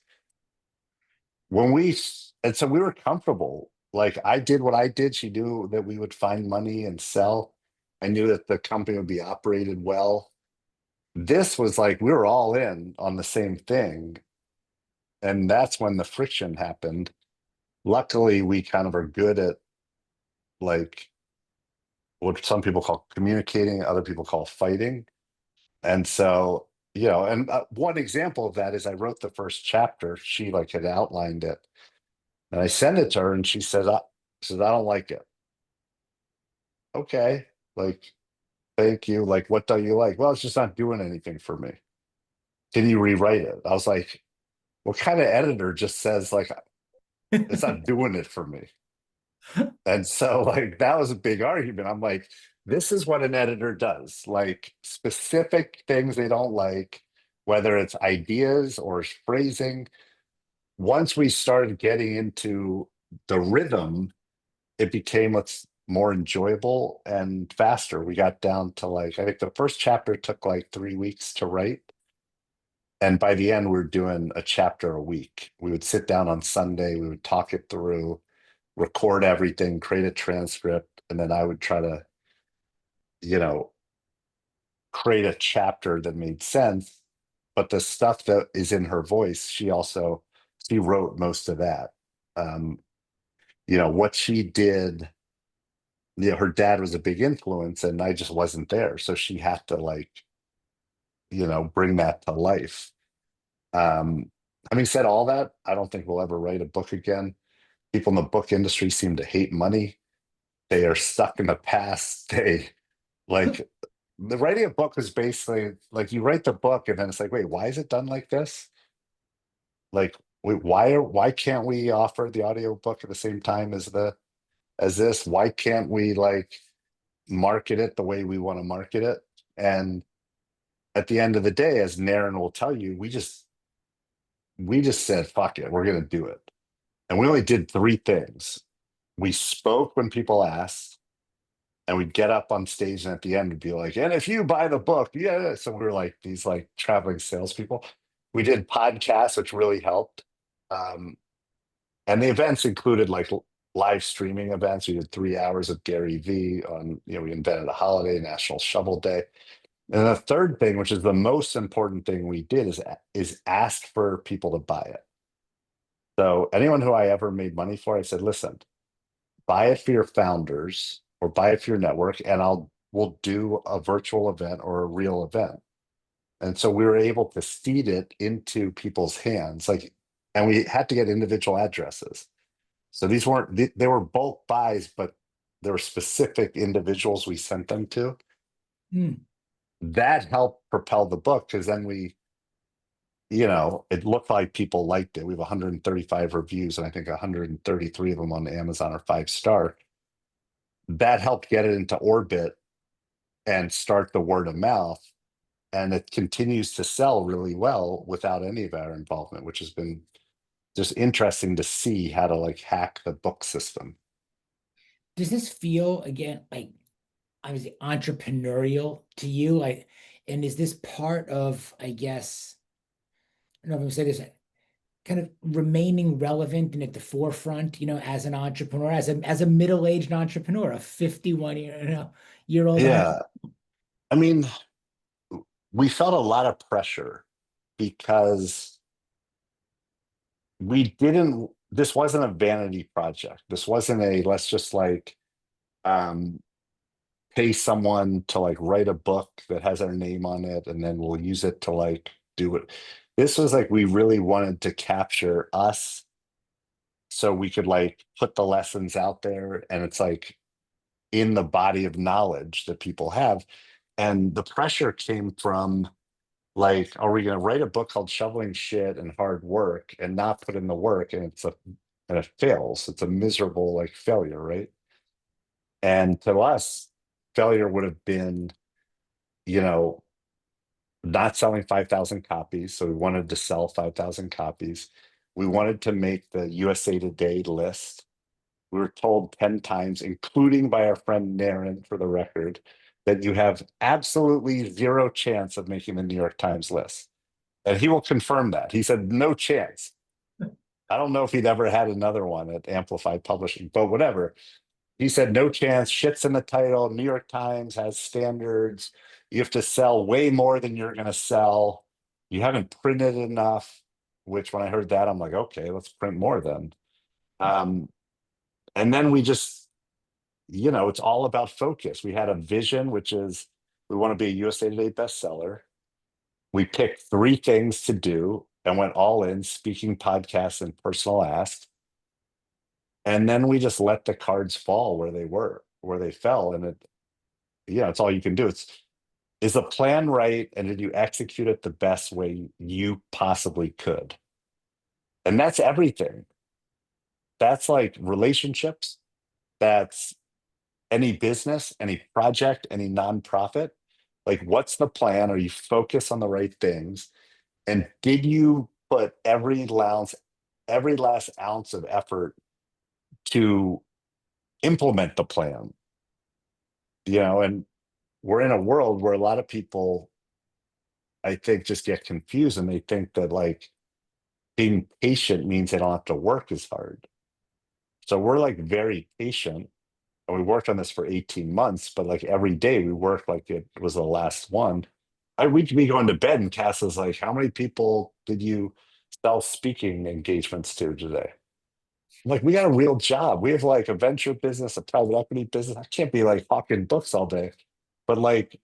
And so we were comfortable. Like I did what I did. She knew that we would find money and sell. I knew that the company would be operated well. This was like we were all in on the same thing. And that's when the friction happened. Luckily, we kind of are good at like what some people call communicating, other people call fighting. And so, and one example of that is I wrote the first chapter. She like had outlined it, and I sent it to her, and she said, I don't like it. Okay, like, thank you. Like, what don't you like? Well, it's just not doing anything for me. Can you rewrite it? I was like, what kind of editor just says like it's not doing it for me? And so, like, that was a big argument. I'm like, this is what an editor does, like, specific things they don't like, whether it's ideas or phrasing. Once we started getting into the rhythm, it became more enjoyable and faster. We got down to like, I think the first chapter took like 3 weeks to write. And by the end, we were doing a chapter a week. We would sit down on Sunday, we would talk it through, record everything, create a transcript, and then I would try to, you know, create a chapter that made sense. But the stuff that is in her voice, she wrote most of that. Um, what she did, her dad was a big influence, and I just wasn't there. So she had to like, bring that to life. Um, Having said all that, I don't think we'll ever write a book again. People in the book industry seem to hate money. They are stuck in the past. They like the writing a book is basically like you write the book and then it's like, wait, why is it done like this? Like, wait, why can't we offer the audio book at the same time as this? Why can't we like market it the way we want to market it? And at the end of the day, as Naren will tell you, we just said, fuck it, we're gonna do it. And we only did three things. We spoke when people asked, and we'd get up on stage and at the end would be like, and if you buy the book, yeah. So we were like these like traveling salespeople. We did podcasts, which really helped. Um, and the events included like live streaming events. We did 3 hours of Gary V on, we invented a holiday, National Shovel Day. And the third thing, which is the most important thing we did, is ask for people to buy it. So anyone who I ever made money for, I said, listen, buy it for your founders or buy it for your network, and we'll do a virtual event or a real event. And so we were able to feed it into people's hands, and we had to get individual addresses. So these weren't, they were bulk buys, but there were specific individuals we sent them to. Hmm. That helped propel the book, because then it looked like people liked it. We have 135 reviews, and I think 133 of them on Amazon are 5-star. That helped get it into orbit and start the word of mouth. And it continues to sell really well without any of our involvement, which has been just interesting to see how to hack the book system. Does this feel again like I was entrepreneurial to you? And is this part of, I guess, I don't know if I'm saying this, kind of remaining relevant and at the forefront, as an entrepreneur, as a middle-aged entrepreneur, a 51-year old Yeah. entrepreneur? I mean, we felt a lot of pressure because this wasn't a vanity project. This wasn't let's just um, pay someone to write a book that has our name on it, and then we'll use it to do it. This was we really wanted to capture us so we could put the lessons out there, and it's in the body of knowledge that people have. And the pressure came from are we going to write a book called Shoveling Shit and Hard Work and not put in the work, and it fails? It's a miserable failure, right? And to us, failure would have been, you know, not selling 5,000 copies. So we wanted to sell 5,000 copies. We wanted to make the USA Today list. We were told 10 times, including by our friend Naren, for the record, that you have absolutely zero chance of making the New York Times list. And he will confirm that. He said, no chance. I don't know if he'd ever had another one at Amplified Publishing, but whatever. He said, no chance, shit's in the title. New York Times has standards. You have to sell way more than you're going to sell. You haven't printed enough, which when I heard that, I'm like, okay, let's print more then. And then we just, it's all about focus. We had a vision, which is we want to be a USA Today bestseller. We picked 3 things to do and went all in: speaking, podcasts, and personal ask. And then we just let the cards fall where they fell. And it's all you can do. Is the plan right? And did you execute it the best way you possibly could? And that's everything. That's relationships. That's any business, any project, any nonprofit. What's the plan? Are you focused on the right things? And did you put every last ounce of effort to implement the plan? And we're in a world where a lot of people, I think, just get confused, and they think that being patient means they don't have to work as hard. So we're very patient, and we worked on this for 18 months, but every day we worked like it was the last one. We'd be going to bed and Cass is like, how many people did you sell speaking engagements to today? I'm like, we got a real job. We have a venture business, a private equity business. I can't be hawking books all day. But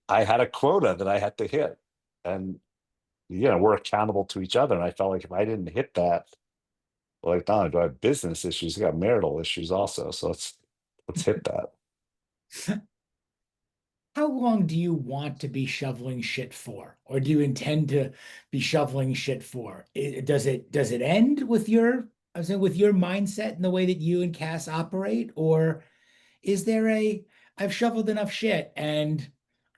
I had a quota that I had to hit. And we're accountable to each other. And I felt like if I didn't hit that, not only do I have business issues, I got marital issues also. So let's hit that. How long do you want to be shoveling shit for? Or do you intend to be shoveling shit for? Does it end with with your mindset and the way that you and Cass operate? Or is there I've shoveled enough shit and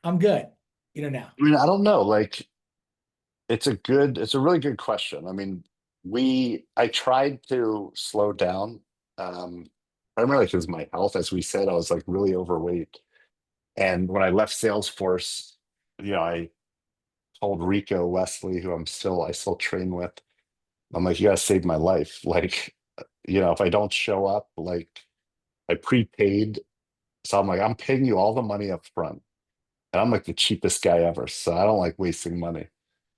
I'm good, now? I mean, I don't know. It's a really good question. I mean, I tried to slow down, primarily because my health. As we said, I was really overweight. And when I left Salesforce, I told Rico Wesley, who I still train with, I'm like, you gotta save my life. If I don't show up, I prepaid. So I'm like, I'm paying you all the money up front. And I'm like the cheapest guy ever. So I don't like wasting money.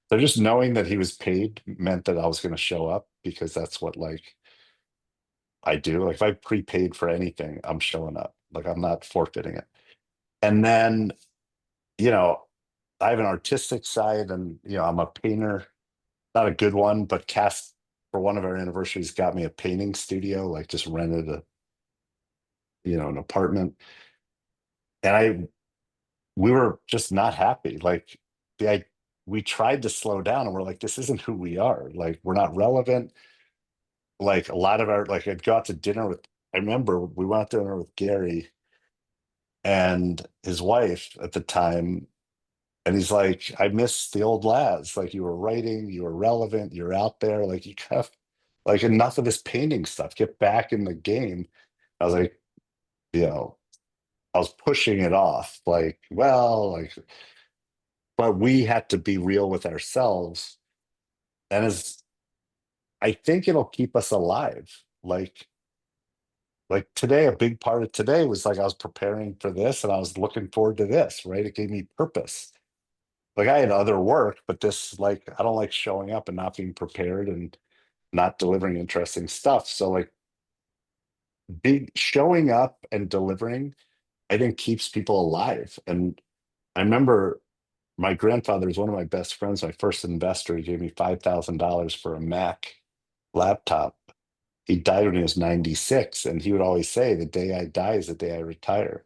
So just knowing that he was paid meant that I was going to show up because that's what like I do. Like if I prepaid for anything, I'm showing up. Like I'm not forfeiting it. And then, you know, I have an artistic side and, I'm a painter, not a good one, but Cass, for one of our anniversaries, got me a painting studio, like just rented an apartment. And we were just not happy. Like we tried to slow down and we're like, this isn't who we are. Like we're not relevant. Like a lot of our, like I'd go out to dinner with, I remember we went out to dinner with Gary and his wife at the time. And he's like, I miss the old lads. Like you were writing, you were relevant, you're out there. Like you kind of like enough of this painting stuff. Get back in the game. I was like, you know, I was pushing it off. Like, well, like, but we had to be real with ourselves. And as I think it'll keep us alive. Like today, a big part of today was like I was preparing for this and I was looking forward to this, right? It gave me purpose. Like I had other work, but this, like, I don't like showing up and not being prepared and not delivering interesting stuff. So like big showing up and delivering, I think keeps people alive. And I remember my grandfather is one of my best friends, my first investor. He gave me $5,000 for a Mac laptop. He died when he was 96, and he would always say, "The day I die is the day I retire."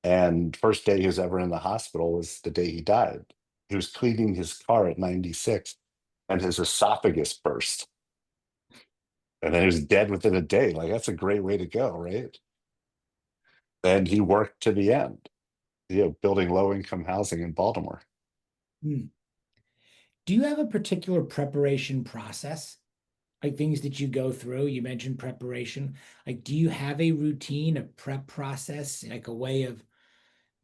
And first day he was ever in the hospital was the day he died. He was cleaning his car at 96, and his esophagus burst, and then he was dead within a day. Like that's a great way to go, right? And he worked to the end, building low income housing in Baltimore. Hmm. Do you have a particular preparation process? Like things that you go through? You mentioned preparation. Like, do you have a routine, a prep process, like a way of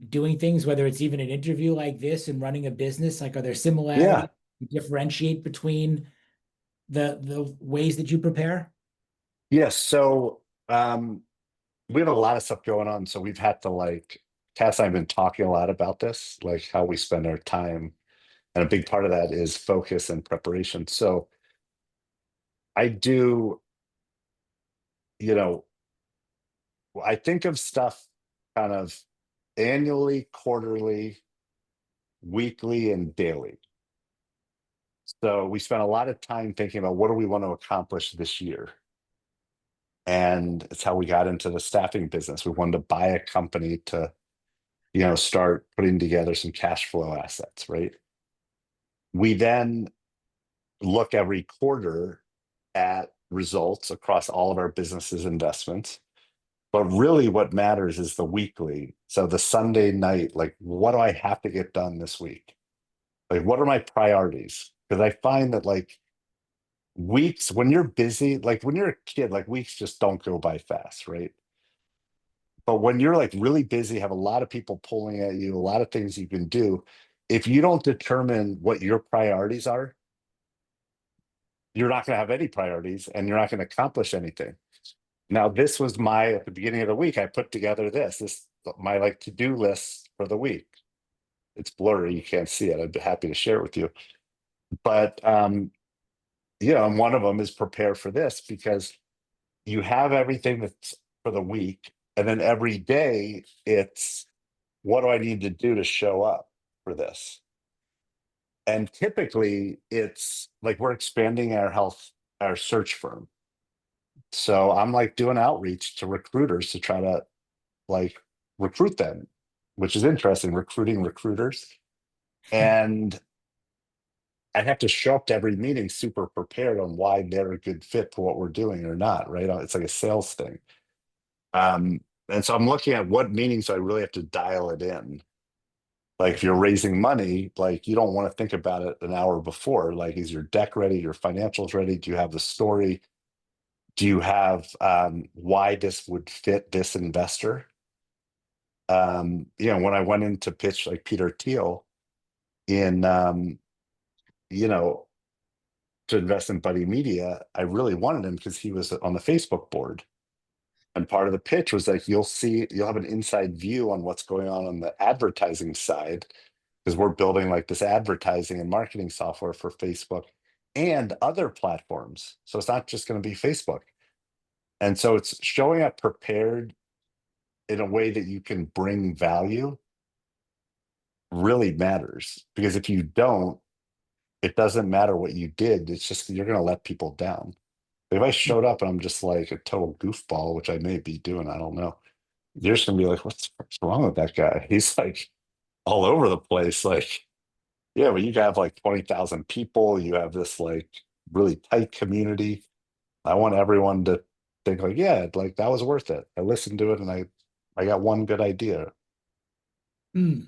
doing things, whether it's even an interview like this and running a business? Like, are there Yeah. similarities you differentiate between the ways that you prepare? Yes. So we have a lot of stuff going on. So we've had to like Cass and I have been talking a lot about this, like how we spend our time. And a big part of that is focus and preparation. So I do, you know, I think of stuff kind of annually, quarterly, weekly, and daily. So we spent a lot of time thinking about what do we want to accomplish this year. And it's how we got into the staffing business. We wanted to buy a company to, start putting together some cash flow assets, right? We then look every quarter at results across all of our businesses investments. But really what matters is the weekly. So the Sunday night, like what do I have to get done this week? Like what are my priorities? Because I find that like weeks when you're busy, like when you're a kid, like weeks just don't go by fast, right? But when you're like really busy, have a lot of people pulling at you, a lot of things you can do. If you don't determine what your priorities are, you're not going to have any priorities and you're not going to accomplish anything. Now, this was at the beginning of the week, I put together my like to-do list for the week. It's blurry, you can't see it. I'd be happy to share it with you. But and one of them is prepare for this because you have everything that's for the week, and then every day it's what do I need to do to show up for this? And typically it's like we're expanding our search firm. So I'm like doing outreach to recruiters to try to like recruit them, which is interesting, recruiting recruiters. And I have to show up to every meeting super prepared on why they're a good fit for what we're doing or not, right? It's like a sales thing. And so I'm looking at what meetings I really have to dial it in. Like if you're raising money, like you don't want to think about it an hour before. Like, is your deck ready? Your financials ready? Do you have the story? Do you have why this would fit this investor? When I went in to pitch like Peter Thiel in you know, to invest in Buddy Media, I really wanted him because he was on the Facebook board. And part of the pitch was like, you'll have an inside view on what's going on the advertising side, because we're building like this advertising and marketing software for Facebook and other platforms. So it's not just going to be Facebook. And so it's showing up prepared in a way that you can bring value really matters. Because if you don't, it doesn't matter what you did. It's just you're going to let people down. If I showed up and I'm just like a total goofball, which I may be doing, I don't know. You're just gonna be like, what's wrong with that guy? He's like all over the place. Like, yeah, but you have like 20,000 people. You have this like really tight community. I want everyone to think like, yeah, like that was worth it. I listened to it and I got one good idea. Hmm.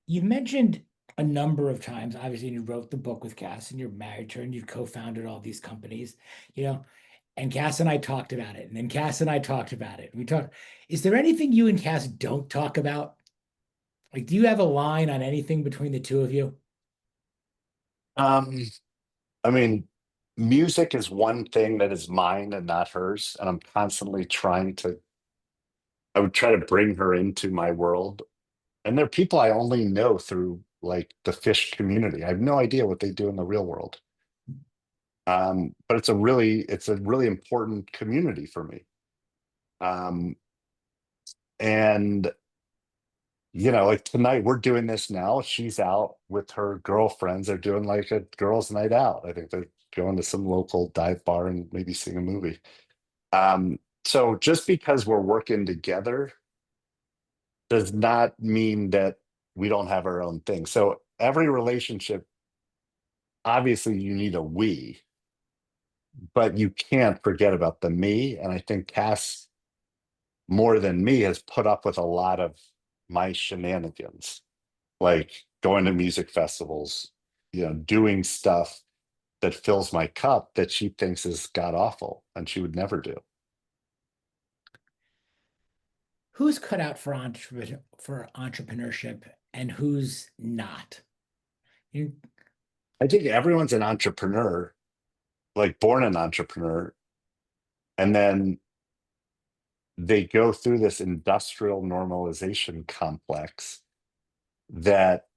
You've mentioned a number of times, obviously, you wrote the book with Cass and you're married to her and you've co-founded all these companies, you know, and Cass and I talked about it. And then Cass and I talked about it. We talked, is there anything you and Cass don't talk about? Like, do you have a line on anything between the two of you? Um, I mean, music is one thing that is mine and not hers. And I'm constantly I would try to bring her into my world. And they're people I only know through like the fish community. I have no idea what they do in the real world. But it's a really important community for me. Um, and like tonight we're doing this now. She's out with her girlfriends. They're doing like a girls' night out. I think they're going to some local dive bar and maybe seeing a movie. So just because we're working together does not mean that we don't have our own thing. So every relationship, obviously you need a we, but you can't forget about the me. And I think Cass, more than me, has put up with a lot of my shenanigans, like going to music festivals, doing stuff that fills my cup that she thinks is god awful and she would never do. Who's cut out for entrepreneurship and who's not? You, I think everyone's an entrepreneur, like born an entrepreneur, and then they go through this industrial normalization complex that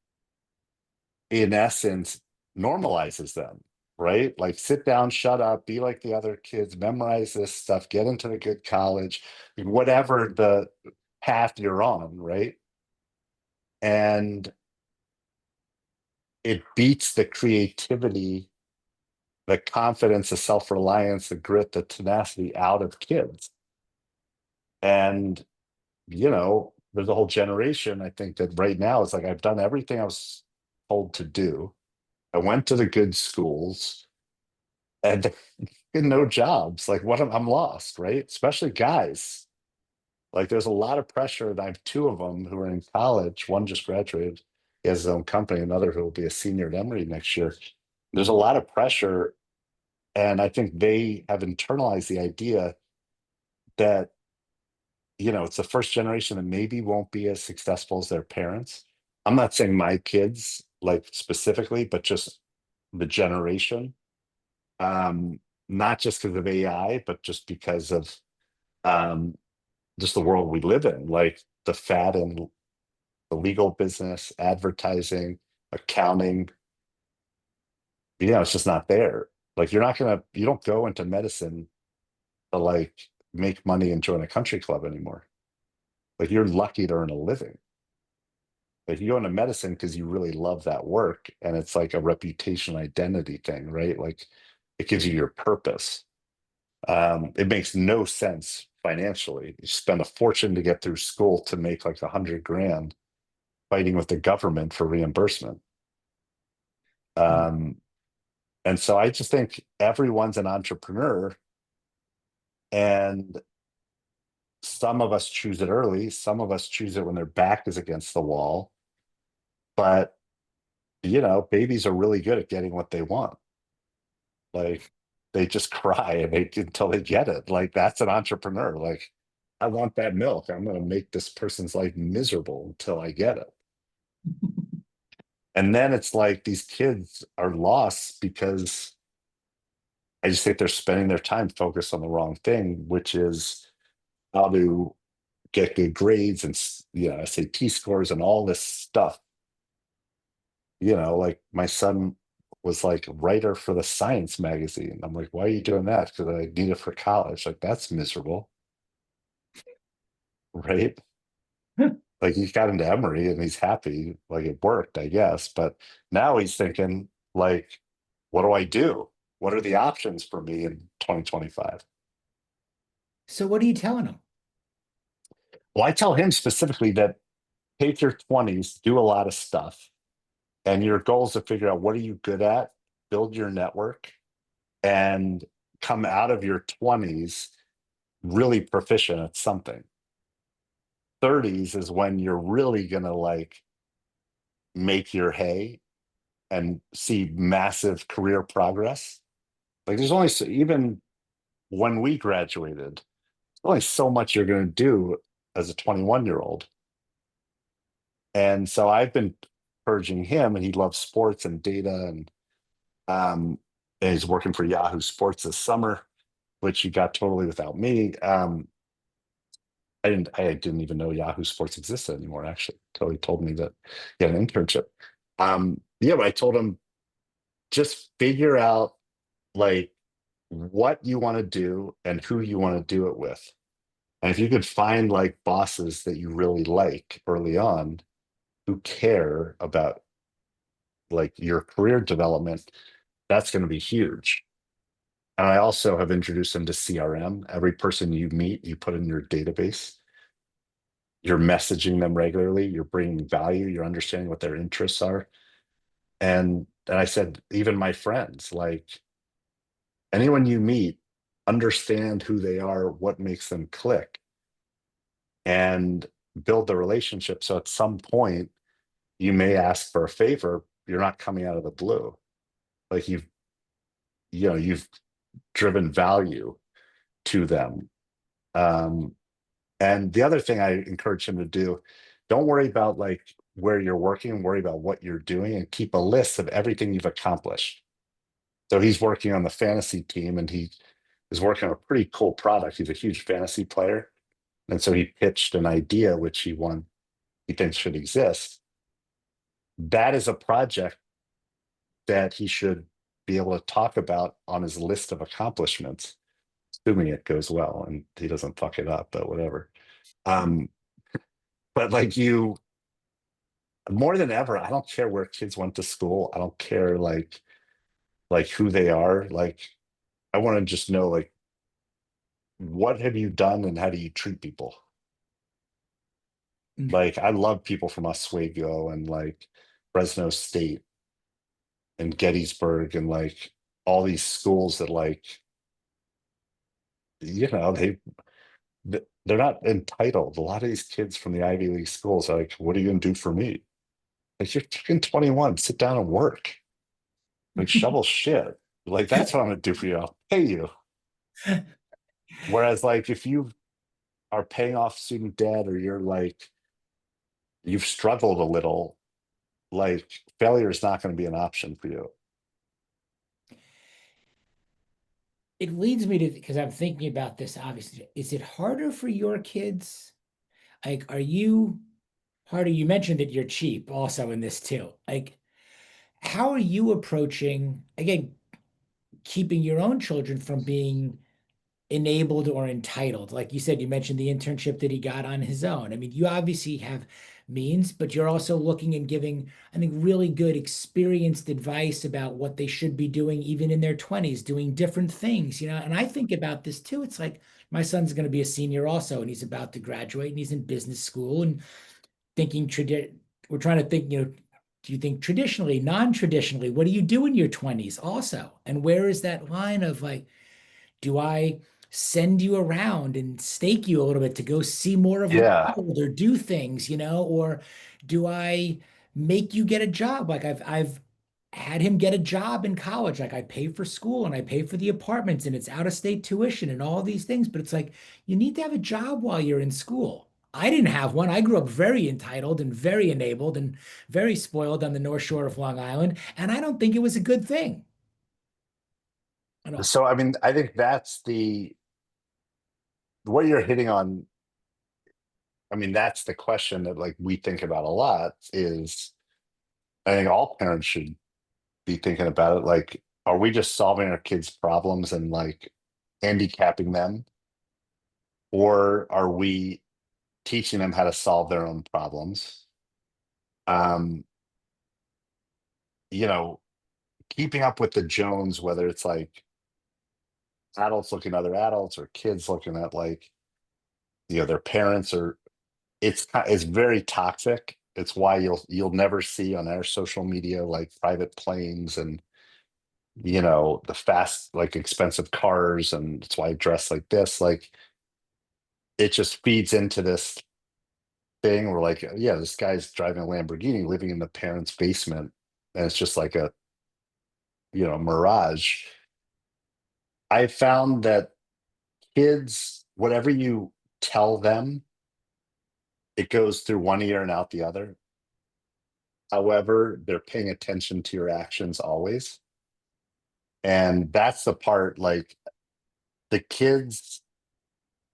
in essence normalizes them, right? Like sit down, shut up, be like the other kids, memorize this stuff, get into a good college, whatever the path you're on, right? And it beats the creativity, the confidence, the self-reliance, the grit, the tenacity out of kids. And there's a whole generation, I think, that right now is like, I've done everything I was told to do. I went to the good schools and no jobs. Like, I'm lost, right? Especially guys. Like, there's a lot of pressure. And I have two of them who are in college. One just graduated, he has his own company, another who will be a senior at Emory next year. There's a lot of pressure. And I think they have internalized the idea that it's the first generation that maybe won't be as successful as their parents. I'm not saying my kids like specifically, but just the generation. Um, Not just because of AI, but just because of um just the world we live in, like the fat and the legal business, advertising, accounting. It's just not there. Like you don't go into medicine to like make money and join a country club anymore. Like you're lucky to earn a living. Like you go into medicine because you really love that work and it's like a reputation identity thing, right? Like it gives you your purpose. It makes no sense financially. You spend a fortune to get through school to make like 100 grand fighting with the government for reimbursement. Um, and so I just think everyone's an entrepreneur, and some of us choose it early, some of us choose it when their back is against the wall. But babies are really good at getting what they want. Like they just cry and until they get it. Like that's an entrepreneur. Like I want that milk. I'm going to make this person's life miserable until I get it. And then it's like these kids are lost because I just think they're spending their time focused on the wrong thing, which is how to get good grades and SAT scores and all this stuff. Like my son was like writer for the Science magazine. I'm like, why are you doing that? Because I need it for college. Like, that's miserable, right? Like, he got into Emory and he's happy, like it worked, I guess. But now he's thinking, like, what do I do? What are the options for me in 2025? So what are you telling them? Well, I tell him specifically that take your 20s, do a lot of stuff, and your goal is to figure out what are you good at, build your network, and come out of your 20s really proficient at something. 30s is when you're really gonna like make your hay and see massive career progress. Like, there's only even when we graduated, there's only so much you're going to do as a 21-year-old. And so I've been encouraging him, and he loves sports and data, and he's working for Yahoo Sports this summer, which he got totally without me. I didn't even know Yahoo Sports existed anymore, actually, until he told me that he had an internship. Yeah, but I told him, just figure out like what you want to do and who you want to do it with. And if you could find like bosses that you really like early on who care about like your career development, that's going to be huge. And I also have introduced them to CRM. Every person you meet, you put in your database. You're messaging them regularly. You're bringing value. You're understanding what their interests are. And I said, even my friends, like anyone you meet, understand who they are, what makes them click, and build the relationship. So at some point, you may ask for a favor. You're not coming out of the blue. Like, you've driven value to them. And the other thing I encourage him to do, don't worry about like where you're working, worry about what you're doing, and keep a list of everything you've accomplished. So he's working on the fantasy team, and he is working on a pretty cool product. He's a huge fantasy player. And so he pitched an idea which he thinks should exist. That is a project that he should be able to talk about on his list of accomplishments, assuming it goes well and he doesn't fuck it up, but whatever. Um, but like, more than ever, I don't care where kids went to school. I don't care like who they are. Like, I want to just know, like, what have you done and how do you treat people? Like, I love people from Oswego and like Fresno State and Gettysburg and like all these schools that like, they're not entitled. A lot of these kids from the Ivy League schools are like, what are you gonna do for me? Like, you're fucking 21, sit down and work. Like, shovel shit. Like, that's what I'm gonna do for you. I'll pay you. Whereas like, if you are paying off student debt, or you're like, you've struggled a little, like, failure is not going to be an option for you. It leads me to, because I'm thinking about this, obviously, is it harder for your kids? Like, are you harder? You mentioned that you're cheap also in this too. Like, how are you approaching, again, keeping your own children from being enabled or entitled? Like you said, you mentioned the internship that he got on his own. I mean, you obviously have means, but you're also looking and giving, I think, really good experienced advice about what they should be doing, even in their 20s, doing different things, you know? And I think about this too. It's like my son's going to be a senior also, and he's about to graduate, and he's in business school, and we're trying to think, do you think traditionally, non-traditionally? What do you do in your 20s also? And where is that line of like, do I send you around and stake you a little bit to go see more of the Yeah. world or do things, or do I make you get a job? Like I've had him get a job in college. Like I pay for school and I pay for the apartments and it's out of state tuition and all these things. But it's like you need to have a job while you're in school. I didn't have one. I grew up very entitled and very enabled and very spoiled on the North Shore of Long Island. And I don't think it was a good thing at all. So I mean, I think that's what you're hitting on, I mean, that's the question that like we think about a lot is I think all parents should be thinking about it. Like, are we just solving our kids' problems and like handicapping them? Or are we teaching them how to solve their own problems? Um, you know, keeping up with the Jones, whether it's like adults looking at other adults or kids looking at like, their parents or it's very toxic. It's why you'll never see on our social media like private planes and the fast like expensive cars, and it's why I dress like this. Like it just feeds into this thing where like, yeah, this guy's driving a Lamborghini living in the parents' basement, and it's just like a mirage. I found that kids, whatever you tell them, it goes through one ear and out the other. However, they're paying attention to your actions always. And that's the part, like the kids,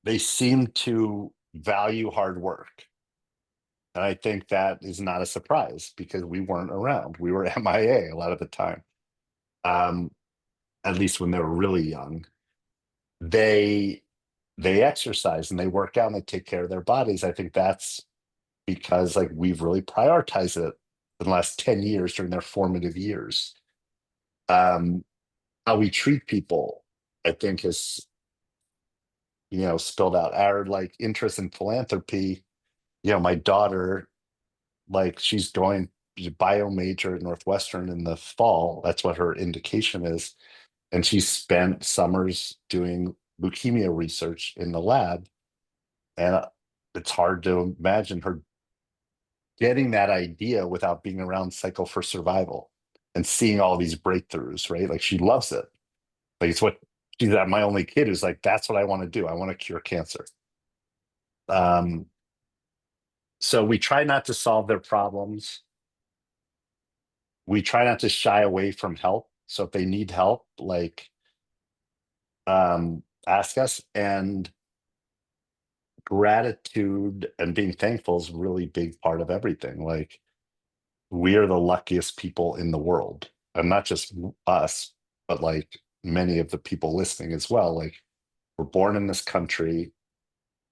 they seem to value hard work. And I think that is not a surprise because we weren't around. We were MIA a lot of the time. Um, at least when they were really young. They exercise and they work out and they take care of their bodies. I think that's because like we've really prioritized it in the last 10 years during their formative years. Um, how we treat people, I think, has spilled out our like interest in philanthropy. My daughter, like she's going to bio major at Northwestern in the fall. That's what her indication is. And she spent summers doing leukemia research in the lab. And it's hard to imagine her getting that idea without being around Cycle for Survival and seeing all these breakthroughs, right? Like she loves it. Like it's what she's my only kid who's like, that's what I want to do. I want to cure cancer. Um, so we try not to solve their problems. We try not to shy away from help. So if they need help, like ask us. And gratitude and being thankful is a really big part of everything. Like we are the luckiest people in the world, and not just us, but like many of the people listening as well. Like we're born in this country,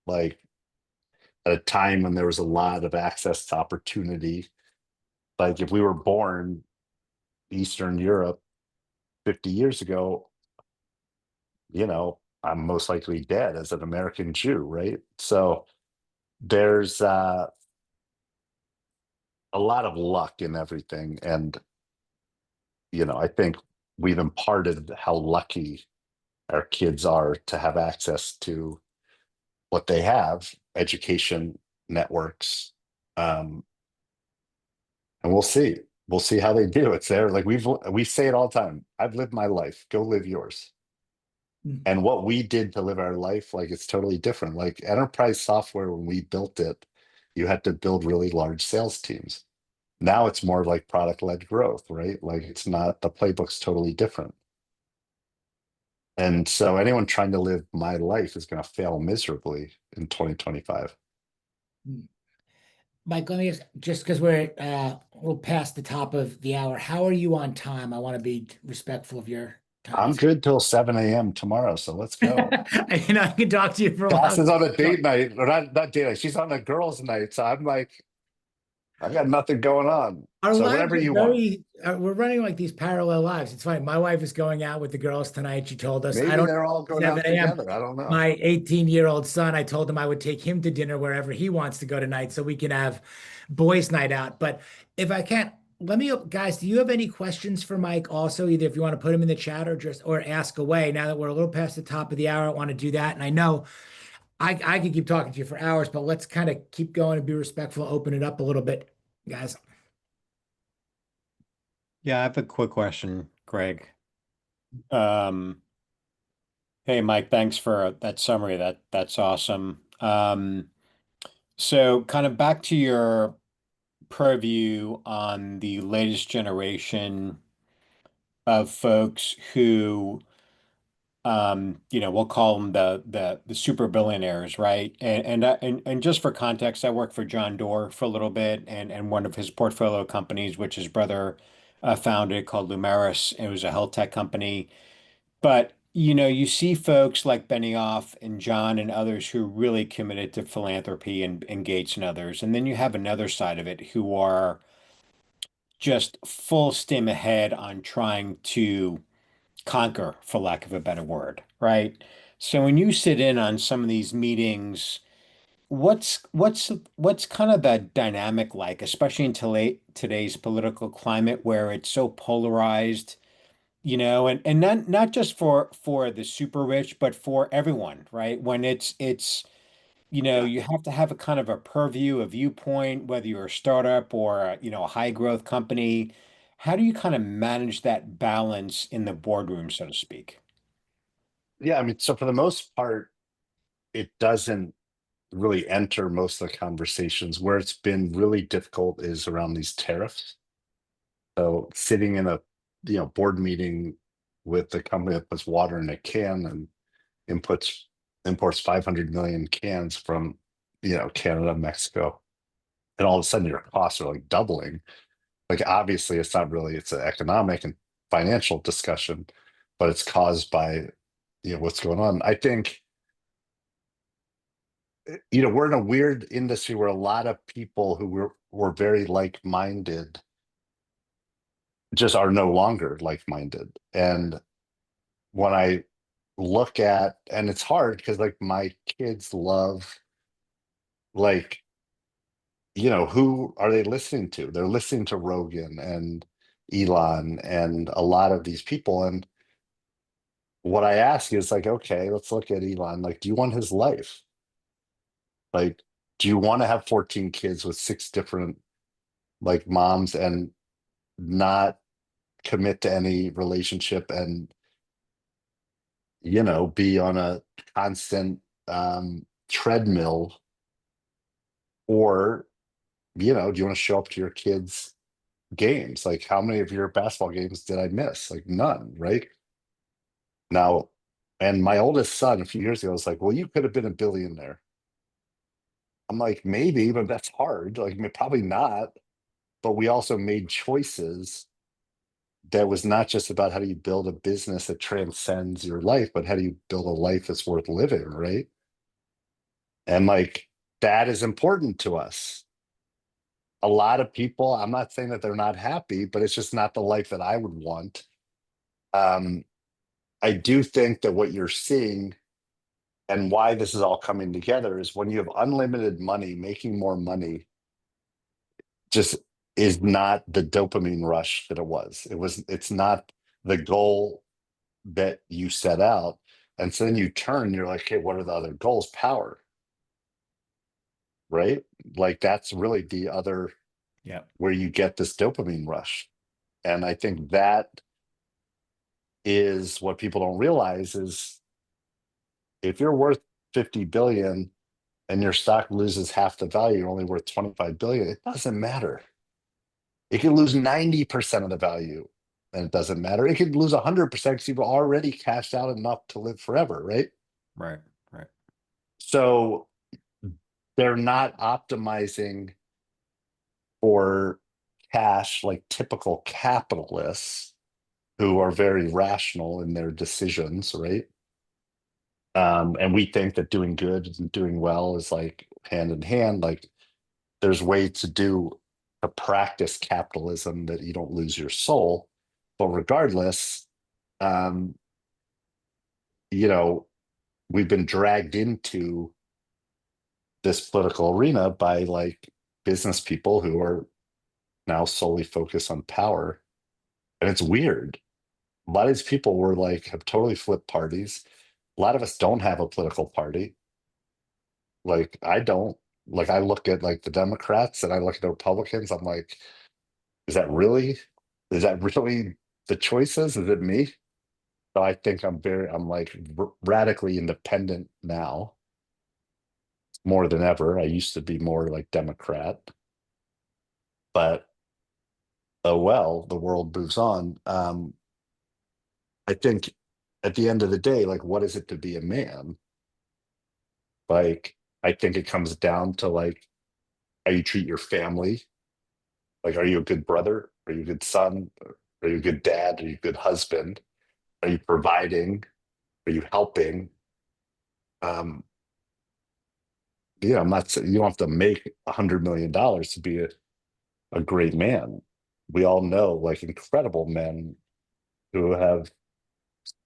like at a time when there was a lot of access to opportunity. Like if we were born Eastern Europe 50 years ago, I'm most likely dead as an American Jew, right? So there's a lot of luck in everything. And, I think we've imparted how lucky our kids are to have access to what they have, education networks. Um, and we'll see. We'll see how they do. It's there. Like we say it all the time. I've lived my life. Go live yours. Mm. And what we did to live our life, like it's totally different. Like enterprise software, when we built it, you had to build really large sales teams. Now it's more like product-led growth, right? Like it's not, the playbook's totally different. And so anyone trying to live my life is going to fail miserably in 2025. Mm. Mike, let me just because we're a little past the top of the hour. How are you on time? I want to be respectful of your time. I'm good till 7 a.m. tomorrow, so let's go. I can talk to you for a Cass while. is on a date night, or not date night. She's on a girls' night, so I'm like, I got nothing going on. Our So lives whatever are you want. we're running like these parallel lives. It's funny. My wife is going out with the girls tonight. She told us, I Maybe don't they're all know, going 7 out a.m. together. I don't know. My 18-year-old son, I told him I would take him to dinner wherever he wants to go tonight so we can have boys' night out. But if I can't, let me, guys, do you have any questions for Mike also? Either if you want to put them in the chat or just or ask away. Now that we're a little past the top of the hour, I want to do that. And I know I could keep talking to you for hours, but let's kind of keep going and be respectful, open it up a little bit, guys. Yeah, I have a quick question, Greg. Um, hey, Mike, thanks for that summary. That's awesome. So kind of back to your purview on the latest generation of folks who we'll call them the super billionaires, right? And just for context, I worked for John Doerr for a little bit, and one of his portfolio companies, which his brother founded, called Lumeris. It was a health tech company. But you see folks like Benioff and John and others who are really committed to philanthropy, and Gates and others. And then you have another side of it who are just full steam ahead on trying to conquer, for lack of a better word, right? So when you sit in on some of these meetings, what's kind of the dynamic like, especially in today's political climate where it's so polarized, and not just for the super rich, but for everyone, right? When it's Yeah. you have to have a kind of a purview, a viewpoint, whether you're a startup or a high growth company. How do you kind of manage that balance in the boardroom, so to speak? Yeah, I mean, so for the most part, it doesn't really enter most of the conversations. Where it's been really difficult is around these tariffs. So sitting in a board meeting with the company that puts water in a can and inputs imports 500 million cans from Canada, Mexico, and all of a sudden your costs are like doubling. Like obviously it's not really, it's an economic and financial discussion, but it's caused by what's going on. I think we're in a weird industry where a lot of people who were very like-minded just are no longer like-minded. And when I look at, and it's hard because like my kids love, like, who are they listening to? They're listening to Rogan and Elon and a lot of these people. And what I ask is like, okay, let's look at Elon. Like, do you want his life? Like, do you want to have 14 kids with six different like moms and not commit to any relationship and be on a constant treadmill? Or do you want to show up to your kids games? Like, how many of your basketball games did I miss? Like, none, right? Now, and my oldest son a few years ago was like, well, you could have been a billionaire. I'm like, maybe, but that's hard. Like, probably not. But we also made choices that was not just about how do you build a business that transcends your life, but how do you build a life that's worth living, right? And like, that is important to us. A lot of people, I'm not saying that they're not happy, but it's just not the life that I would want. Um, I do think that what you're seeing and why this is all coming together is when you have unlimited money, making more money just is not the dopamine rush that it was. It's not the goal that you set out. And so then you turn, you're like, hey, what are the other goals? Power, right? Like that's really the other Yeah. where you get this dopamine rush. And I think that is what people don't realize is if you're worth 50 billion and your stock loses half the value, you're only worth 25 billion, it doesn't matter. It could lose 90% of the value and it doesn't matter. It could lose 100% because you've already cashed out enough to live forever, right? Right. Right. So they're not optimizing for cash like typical capitalists who are very rational in their decisions, right? And we think that doing good and doing well is like hand in hand. Like there's ways to practice capitalism that you don't lose your soul. But regardless, um, you know, we've been dragged into this political arena by like business people who are now solely focused on power. And it's weird. A lot of these people were like have totally flipped parties. A lot of us don't have a political party. Like I don't. Like I look at like the Democrats and I look at the Republicans, I'm like, is that really the choices? Is it me? So I think I'm like radically independent now more than ever. I used to be more like Democrat, but oh well, the world moves on. I think at the end of the day, like, what is it to be a man? Like, I think it comes down to like how you treat your family. Like, are you a good brother? Are you a good son? Are you a good dad? Are you a good husband? Are you providing? Are you helping? Yeah, I'm not saying you don't have to make $100 million to be a great man. We all know like incredible men who have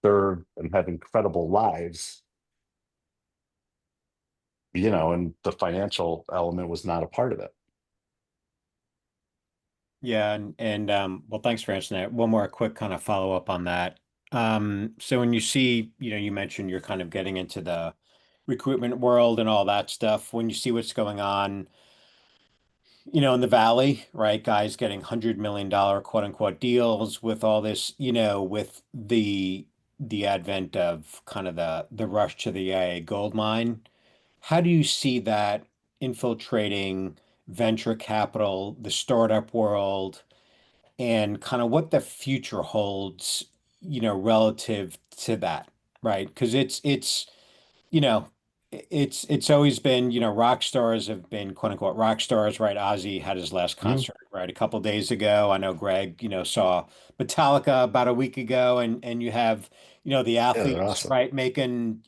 served and have incredible lives, and the financial element was not a part of it. Yeah, and well, thanks for answering that. One more quick kind of follow up on that. So when you see, you mentioned you're kind of getting into the recruitment world and all that stuff. When you see what's going on, in the Valley, right? Guys getting $100 million quote unquote deals with all this, with the advent of kind of the rush to the AA gold mine. How do you see that infiltrating venture capital, the startup world, and kind of what the future holds, relative to that, right? Because you know, it's always been, rock stars have been quote unquote rock stars, right? Ozzy had his last Mhm. concert, right, a couple days ago. I know Greg, saw Metallica about a week ago, and you have, the Yeah, they're athletes, awesome. right, making,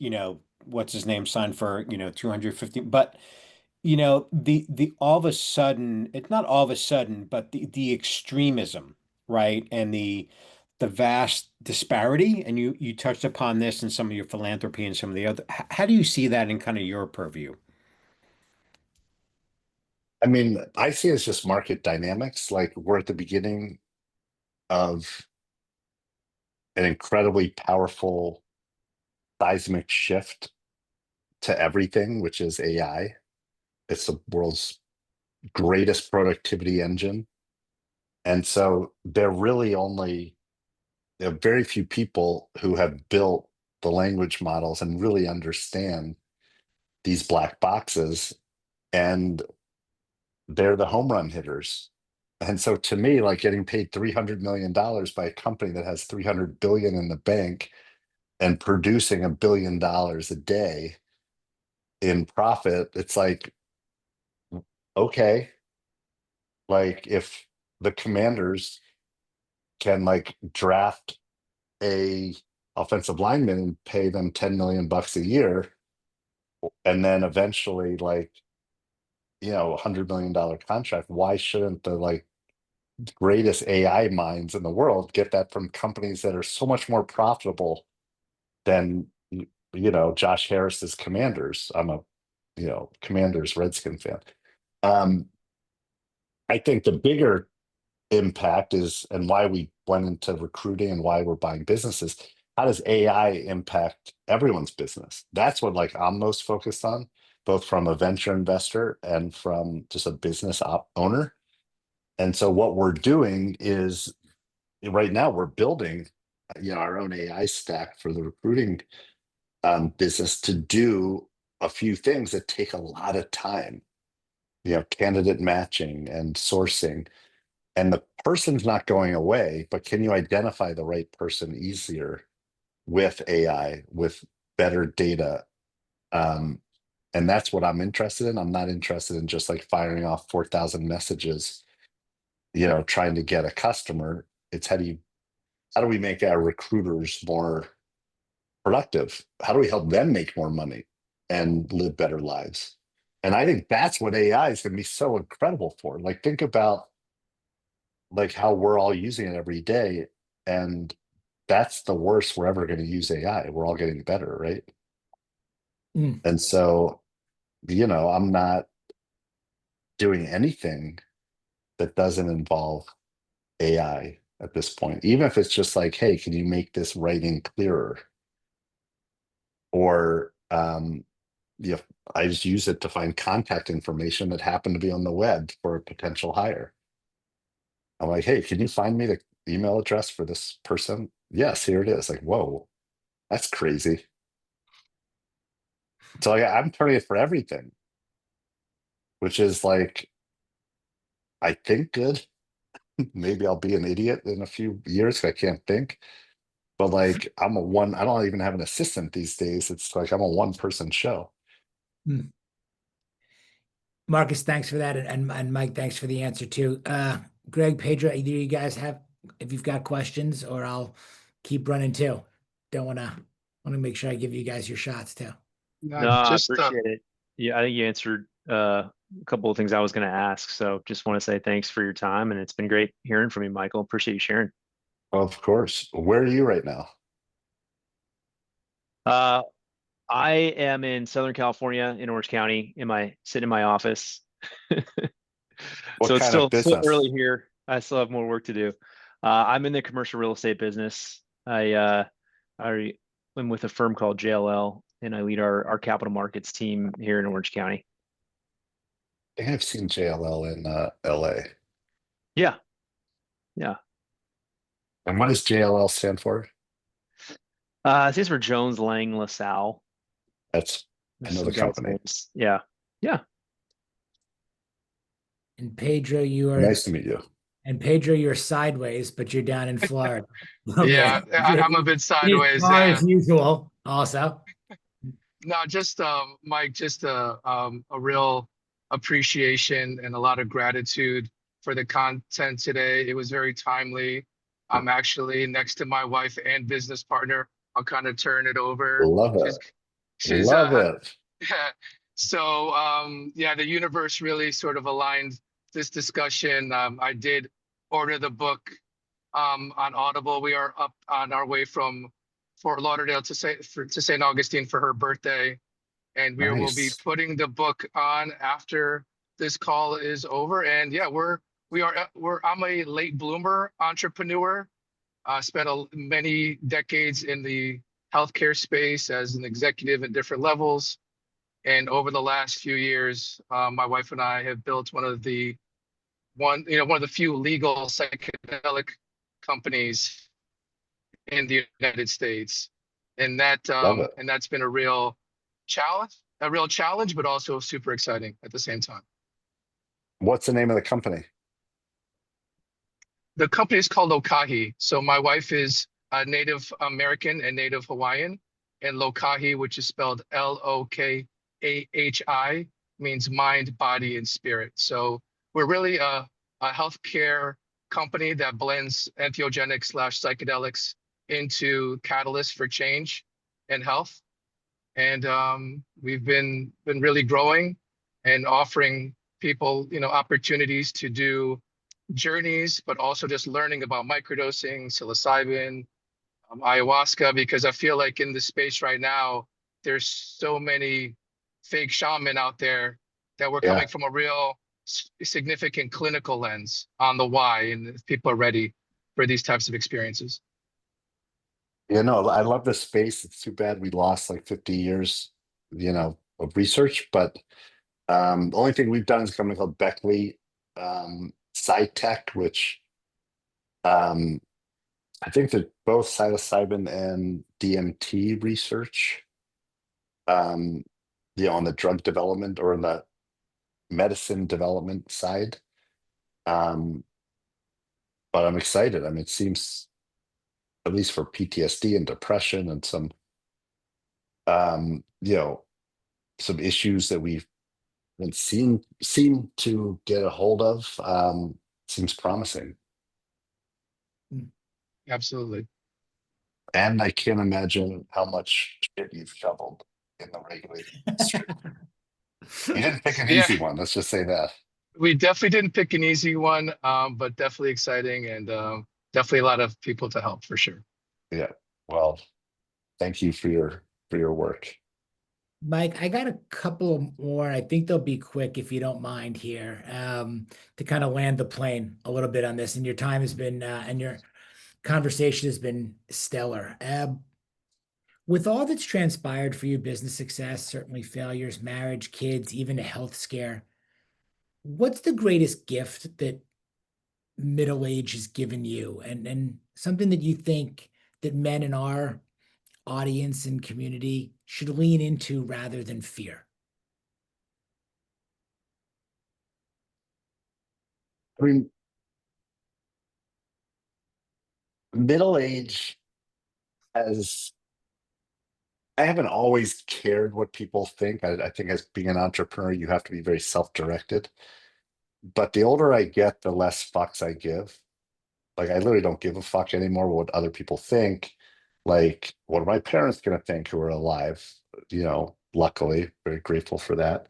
what's his name, signed for, 250, but the all of a sudden, it's not all of a sudden, but the extremism, right? And the vast disparity, and you touched upon this in some of your philanthropy and some of the other. How do you see that in kind of your purview? I mean, I see it as just market dynamics. Like we're at the beginning of an incredibly powerful seismic shift to everything, which is AI. It's the world's greatest productivity engine. And so there are very few people who have built the language models and really understand these black boxes. And they're the home run hitters. And so to me, like getting paid $300 million by a company that has 300 billion in the bank and producing $1 billion a day in profit, it's like, okay, like if the Commanders can like draft a offensive lineman and pay them 10 million bucks a year, and then eventually like, $100 million contract, why shouldn't the like greatest AI minds in the world get that from companies that are so much more profitable than Josh Harris's Commanders? I'm a Commanders Redskin fan. Um, I think the bigger impact is, and why we went into recruiting and why we're buying businesses. How does AI impact everyone's business? That's what like I'm most focused on, both from a venture investor and from just a business owner. And so what we're doing is right now we're building our own AI stack for the recruiting business to do a few things that take a lot of time, candidate matching and sourcing. And the person's not going away, but can you identify the right person easier with AI, with better data? Um, and that's what I'm interested in. I'm not interested in just like firing off 4,000 messages, trying to get a customer. It's how do we make our recruiters more productive? How do we help them make more money and live better lives? And I think that's what AI is going to be so incredible for. Like, think about like how we're all using it every day, and that's the worst we're ever going to use AI. We're all getting better, right? Mm. And so, I'm not doing anything that doesn't involve AI at this point, even if it's just like, hey, can you make this writing clearer? Or yeah, I just use it to find contact information that happened to be on the web for a potential hire. I'm like, hey, can you find me the email address for this person? Yes, here it is. Like, whoa, that's crazy. So like, I'm turning it for everything, which is like, I think good. Maybe I'll be an idiot in a few years 'cause I can't think. but like I don't even have an assistant these days. It's like I'm a one-person show. Hmm. Marcus, thanks for that. And Mike, thanks for the answer too. Greg, Pedro, either you guys have, if you've got questions, or I'll keep running too. Don't want to make sure I give you guys your shots too. No, I appreciate it. Yeah, I think you answered a couple of things I was going to ask. So just want to say thanks for your time, and it's been great hearing from you, Michael. Appreciate you sharing. Of course. Where are you right now? Uh, I am in Southern California in Orange County sitting in my office. What So it's kind of still early business? here. I still have more work to do. I'm in the commercial real estate business. I am with a firm called JLL, and I lead our capital markets team here in Orange County. I think I've seen JLL in LA. Yeah, yeah. And what does JLL stand for? It stands for Jones Lang LaSalle. I There's know the some guys' company. names. Yeah, yeah. And Pedro, you are Nice to meet you. and Pedro, you're sideways, but you're down in Florida. A little Yeah, bit. I'm a bit In his sideways. car Yeah. as usual, also. No, just Mike, just a real appreciation and a lot of gratitude for the content today. It was very timely. I'm actually next to my wife and business partner. I'll kind of turn it over. Love She's it. she's Love it. yeah. So yeah, the universe really sort of aligned this discussion. I did order the book on Audible. We are up on our way from Fort Lauderdale to St. Augustine for her birthday, and we will be Nice. putting the book on after this call is over. And yeah, I'm a late bloomer entrepreneur. Spent many decades in the healthcare space as an executive at different levels. And over the last few years, my wife and I have built one of the few legal psychedelic companies in the United States. Love it. And that's been a real challenge, but also super exciting at the same time. What's the name of the company? The company is called Lokahi. So my wife is a Native American and Native Hawaiian, and Lokahi, which is spelled Lokahi, means mind, body, and spirit. So we're really a healthcare company that blends entheogenic/psychedelics into catalysts for change and health. And we've been really growing and offering people, opportunities to do journeys, but also just learning about microdosing, psilocybin, ayahuasca, because I feel like in this space right now, there's so many fake shaman out there that we're Yeah. coming from a real significant clinical lens on the why, and if people are ready for these types of experiences. I love this space. It's too bad we lost like 50 years, of research. But the only thing we've done is a company called Beckley SciTech, which um, I think that both psilocybin and DMT research, on the drug development or in the medicine development side. Um, but I'm excited. I mean, it seems, at least for PTSD and depression and um, you know, some issues that we've been seem to get a hold of, seems promising. Absolutely. And I can't imagine how much shit you've shoveled in the regulated industry. You didn't pick an Yeah, easy one. Let's just say that. we definitely didn't pick an easy one, but definitely exciting and definitely a lot of people to help for sure. Yeah. Well, thank you for your work. Mike, I got a couple more. I think they'll be quick if you don't mind here, to kind of land the plane a little bit on this. And your time has been, and your conversation has been stellar. With all that's transpired for you, business success, certainly failures, marriage, kids, even a health scare, what's the greatest gift that middle age has given you, and something that you think that men in our audience and community should lean into rather than fear? I mean, middle age as I haven't always cared what people think. I think as being an entrepreneur, you have to be very self-directed. But the older I get, the less fucks I give. Like I literally don't give a fuck anymore what other people think. Like, what are my parents gonna think who are alive? Luckily, very grateful for that.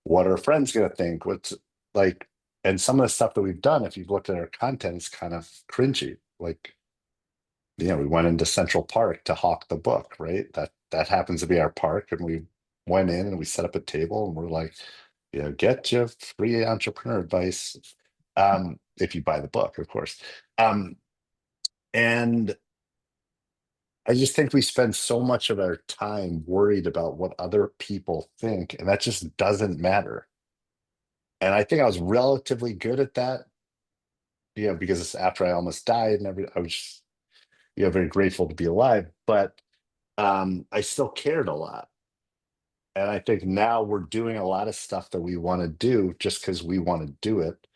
What are friends gonna think? What's like, and some of the stuff that we've done, if you've looked at our content, is kind of cringy. Like, we went into Central Park to hawk the book, right? That happens to be our park, and we went in and we set up a table and we're like, get your free entrepreneur advice. If you buy the book, of course. And I just think we spend so much of our time worried about what other people think, and that just doesn't matter. And I think I was relatively good at that, because it's after I almost died and I was just, very grateful to be alive. But I still cared a lot. And I think now we're doing a lot of stuff that we want to do just because we want to do it.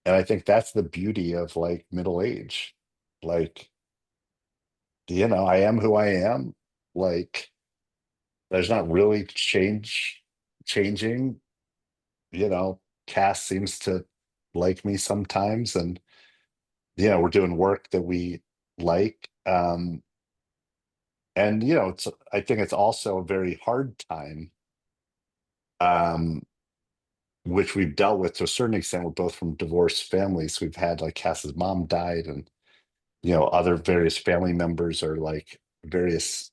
And I think that's the beauty of like middle age. Like, I am who I am. Like, there's not really changing. Cass seems to like me sometimes, and we're doing work that we like. And I think it's also a very hard time, um, which we've dealt with to a certain extent. We're both from divorced families. We've had like Cass's mom died, and other various family members are like various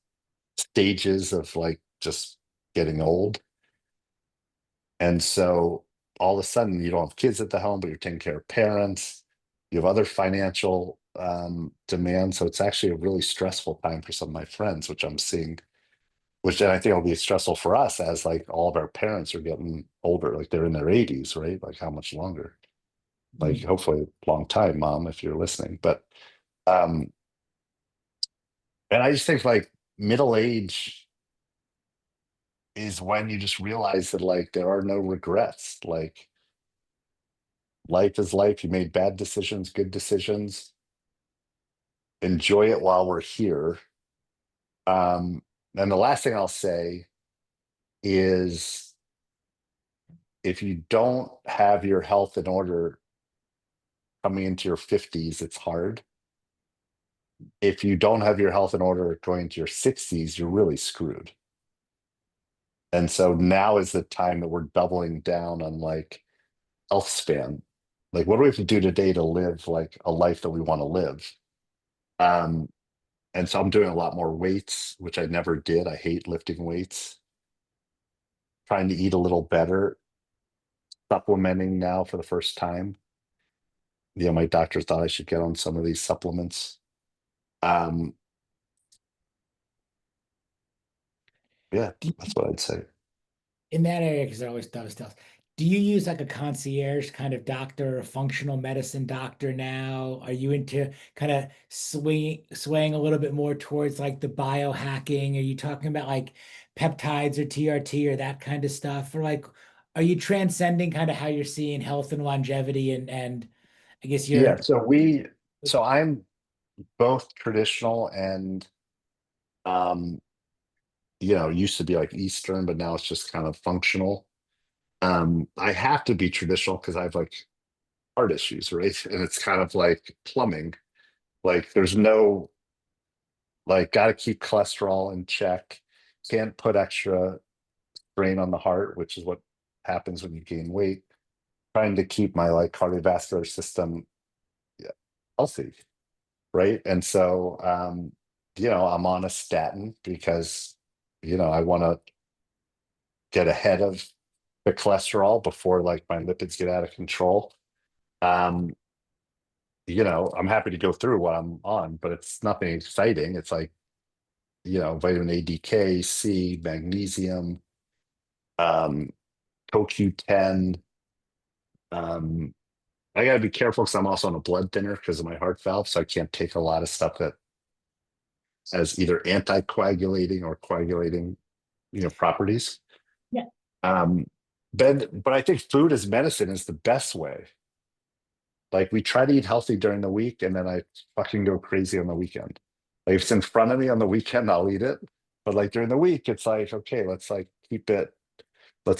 stages of like just getting old. And so all of a sudden you don't have kids at the home, but you're taking care of parents. You have other financial demands. So it's actually a really stressful time for some of my friends, which I'm seeing, which then I think will be stressful for us as like all of our parents are getting older, like they're in their 80s, right? Like how much longer? Like hopefully a long time, mom, if you're listening. But um and I just think like middle age is when you just realize that like there are no regrets. Like life is life. You made bad decisions, good decisions. Enjoy it while we're here. And the last thing I'll say is if you don't have your health in order coming into your 50s, it's hard. If you don't have your health in order going into your 60s, you're really screwed. And so now is the time that we're doubling down on like health span. Like, what do we have to do today to live like a life that we want to live? Um, and so I'm doing a lot more weights, which I never did. I hate lifting weights. Trying to eat a little better, supplementing now for the first time. My doctor thought I should get on some of these supplements. Um, yeah, Do that's what I'd say. in that area, because I always thought it was, do you use like a concierge kind of doctor, a functional medicine doctor now? Are you into kind of swaying a little bit more towards like the biohacking? Are you talking about like peptides or TRT or that kind of stuff? Or like, are you transcending kind of how you're seeing health and longevity and I guess Yeah, you're so I'm both traditional and um, used to be like Eastern, but now it's just kind of functional. I have to be traditional because I have like heart issues, right? And it's kind of like plumbing. Like there's no like got to keep cholesterol in check. Can't put extra strain on the heart, which is what happens when you gain weight. Trying to keep my like cardiovascular system, yeah, healthy, right? And so I'm on a statin because I want to get ahead of the cholesterol before like my lipids get out of control. Um, I'm happy to go through what I'm on, but it's nothing exciting. It's like, vitamin A, D, K, C, magnesium, um, CoQ10. Um, I gotta be careful because I'm also on a blood thinner because of my heart valve, so I can't take a lot of stuff that has either anticoagulating or coagulating, properties. yeah. Um, but I think food as medicine is the best way. Like we try to eat healthy during the week, and then I fucking go crazy on the weekend. Like if it's in front of me on the weekend, I'll eat it. But like during the week, it's like, okay, let's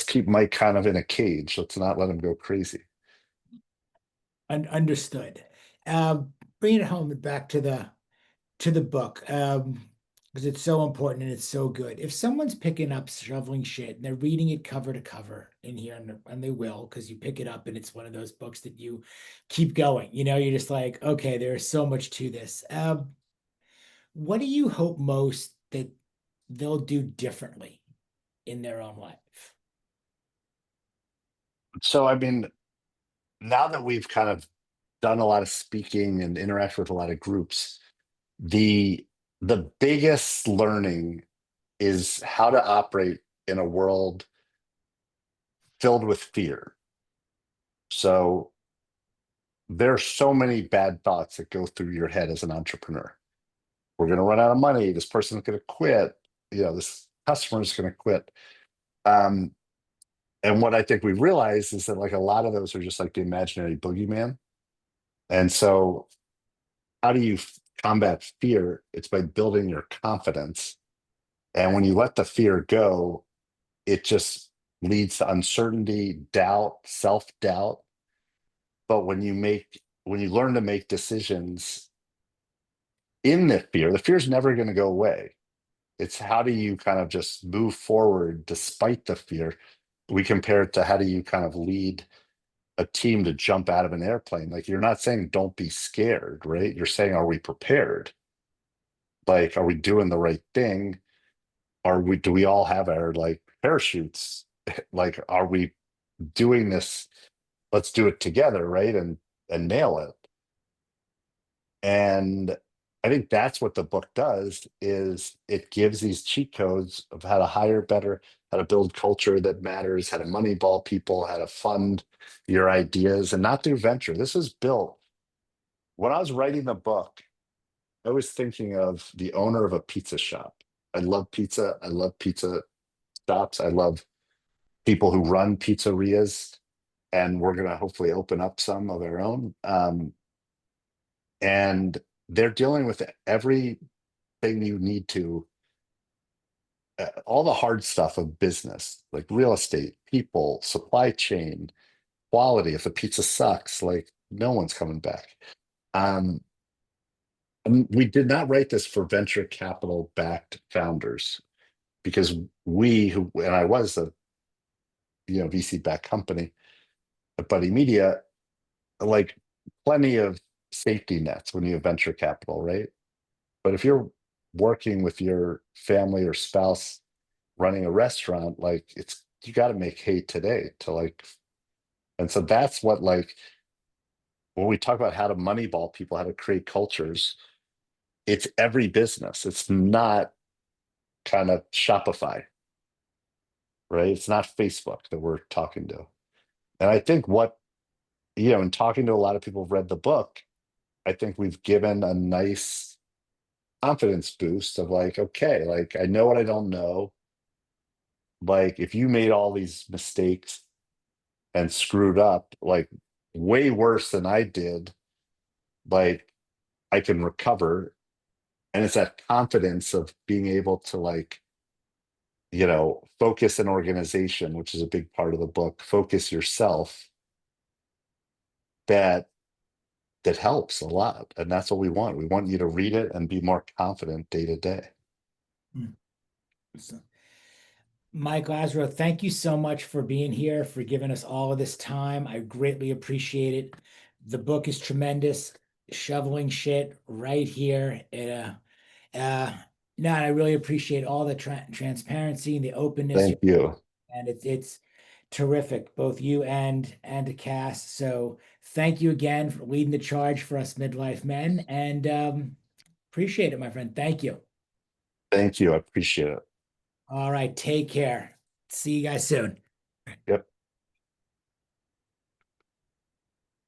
keep Mike kind of in a cage. Let's not let him go crazy. Understood. Bringing it home back to the book, because it's so important and it's so good. If someone's picking up Shoveling Shit and they're reading it cover to cover in here, and they will, because you pick it up and it's one of those books that you keep going. You're just like, okay, there's so much to this. What do you hope most that they'll do differently in their own life? So, I mean, now that we've kind of done a lot of speaking and interact with a lot of groups, the the biggest learning is how to operate in a world filled with fear. So there are so many bad thoughts that go through your head as an entrepreneur. We're going to run out of money. This person's going to quit. This customer is going to quit. Um, and what I think we realize is that like a lot of those are just like the imaginary boogeyman. And so how do you combat fear? It's by building your confidence. And when you let the fear go, it just leads to uncertainty, doubt, self-doubt. But when you learn to make decisions in the fear is never going to go away. It's how do you kind of just move forward despite the fear? We compare it to how do you kind of lead a team to jump out of an airplane? Like you're not saying don't be scared, right? You're saying, are we prepared? Like, are we doing the right thing? Do we all have our like parachutes? Like, are we doing this? Let's do it together, right? And nail it. And I think that's what the book does is it gives these cheat codes of how to hire better, how to build culture that matters, how to moneyball people, how to fund your ideas and not do venture. This was built when I was writing the book, I was thinking of the owner of a pizza shop. I love pizza. I love pizza shops. I love people who run pizzerias, and we're going to hopefully open up some of our own. And they're dealing with everything you need to, all the hard stuff of business, like real estate, people, supply chain, quality. If a pizza sucks, like no one's coming back. Um, and we did not write this for venture capital backed founders because and I was a VC backed company, at Buddy Media, like plenty of safety nets when you have venture capital, right? But if you're working with your family or spouse running a restaurant, like you got to make hay today to like, and so that's what like when we talk about how to moneyball people, how to create cultures, it's every business. It's not kind of Shopify, right? It's not Facebook that we're talking to. And I think in talking to a lot of people who've read the book, I think we've given a nice confidence boost of like, okay, like I know what I don't know. Like if you made all these mistakes and screwed up, like way worse than I did, like I can recover. And it's that confidence of being able to like, focus an organization, which is a big part of the book, focus yourself that helps a lot. And that's what we want. We want you to read it and be more confident day to day. Hmm. So, Mike Lazerow, thank you so much for being here, for giving us all of this time. I greatly appreciate it. The book is tremendous. Shoveling Shit right here. Uh, no, and I really appreciate all the transparency and the openness, Thank you. and it's terrific, both you and Cass. So thank you again for leading the charge for us midlife men, and appreciate it, my friend. Thank you. Thank you. I appreciate it. All right, take care. See you guys soon. Yep.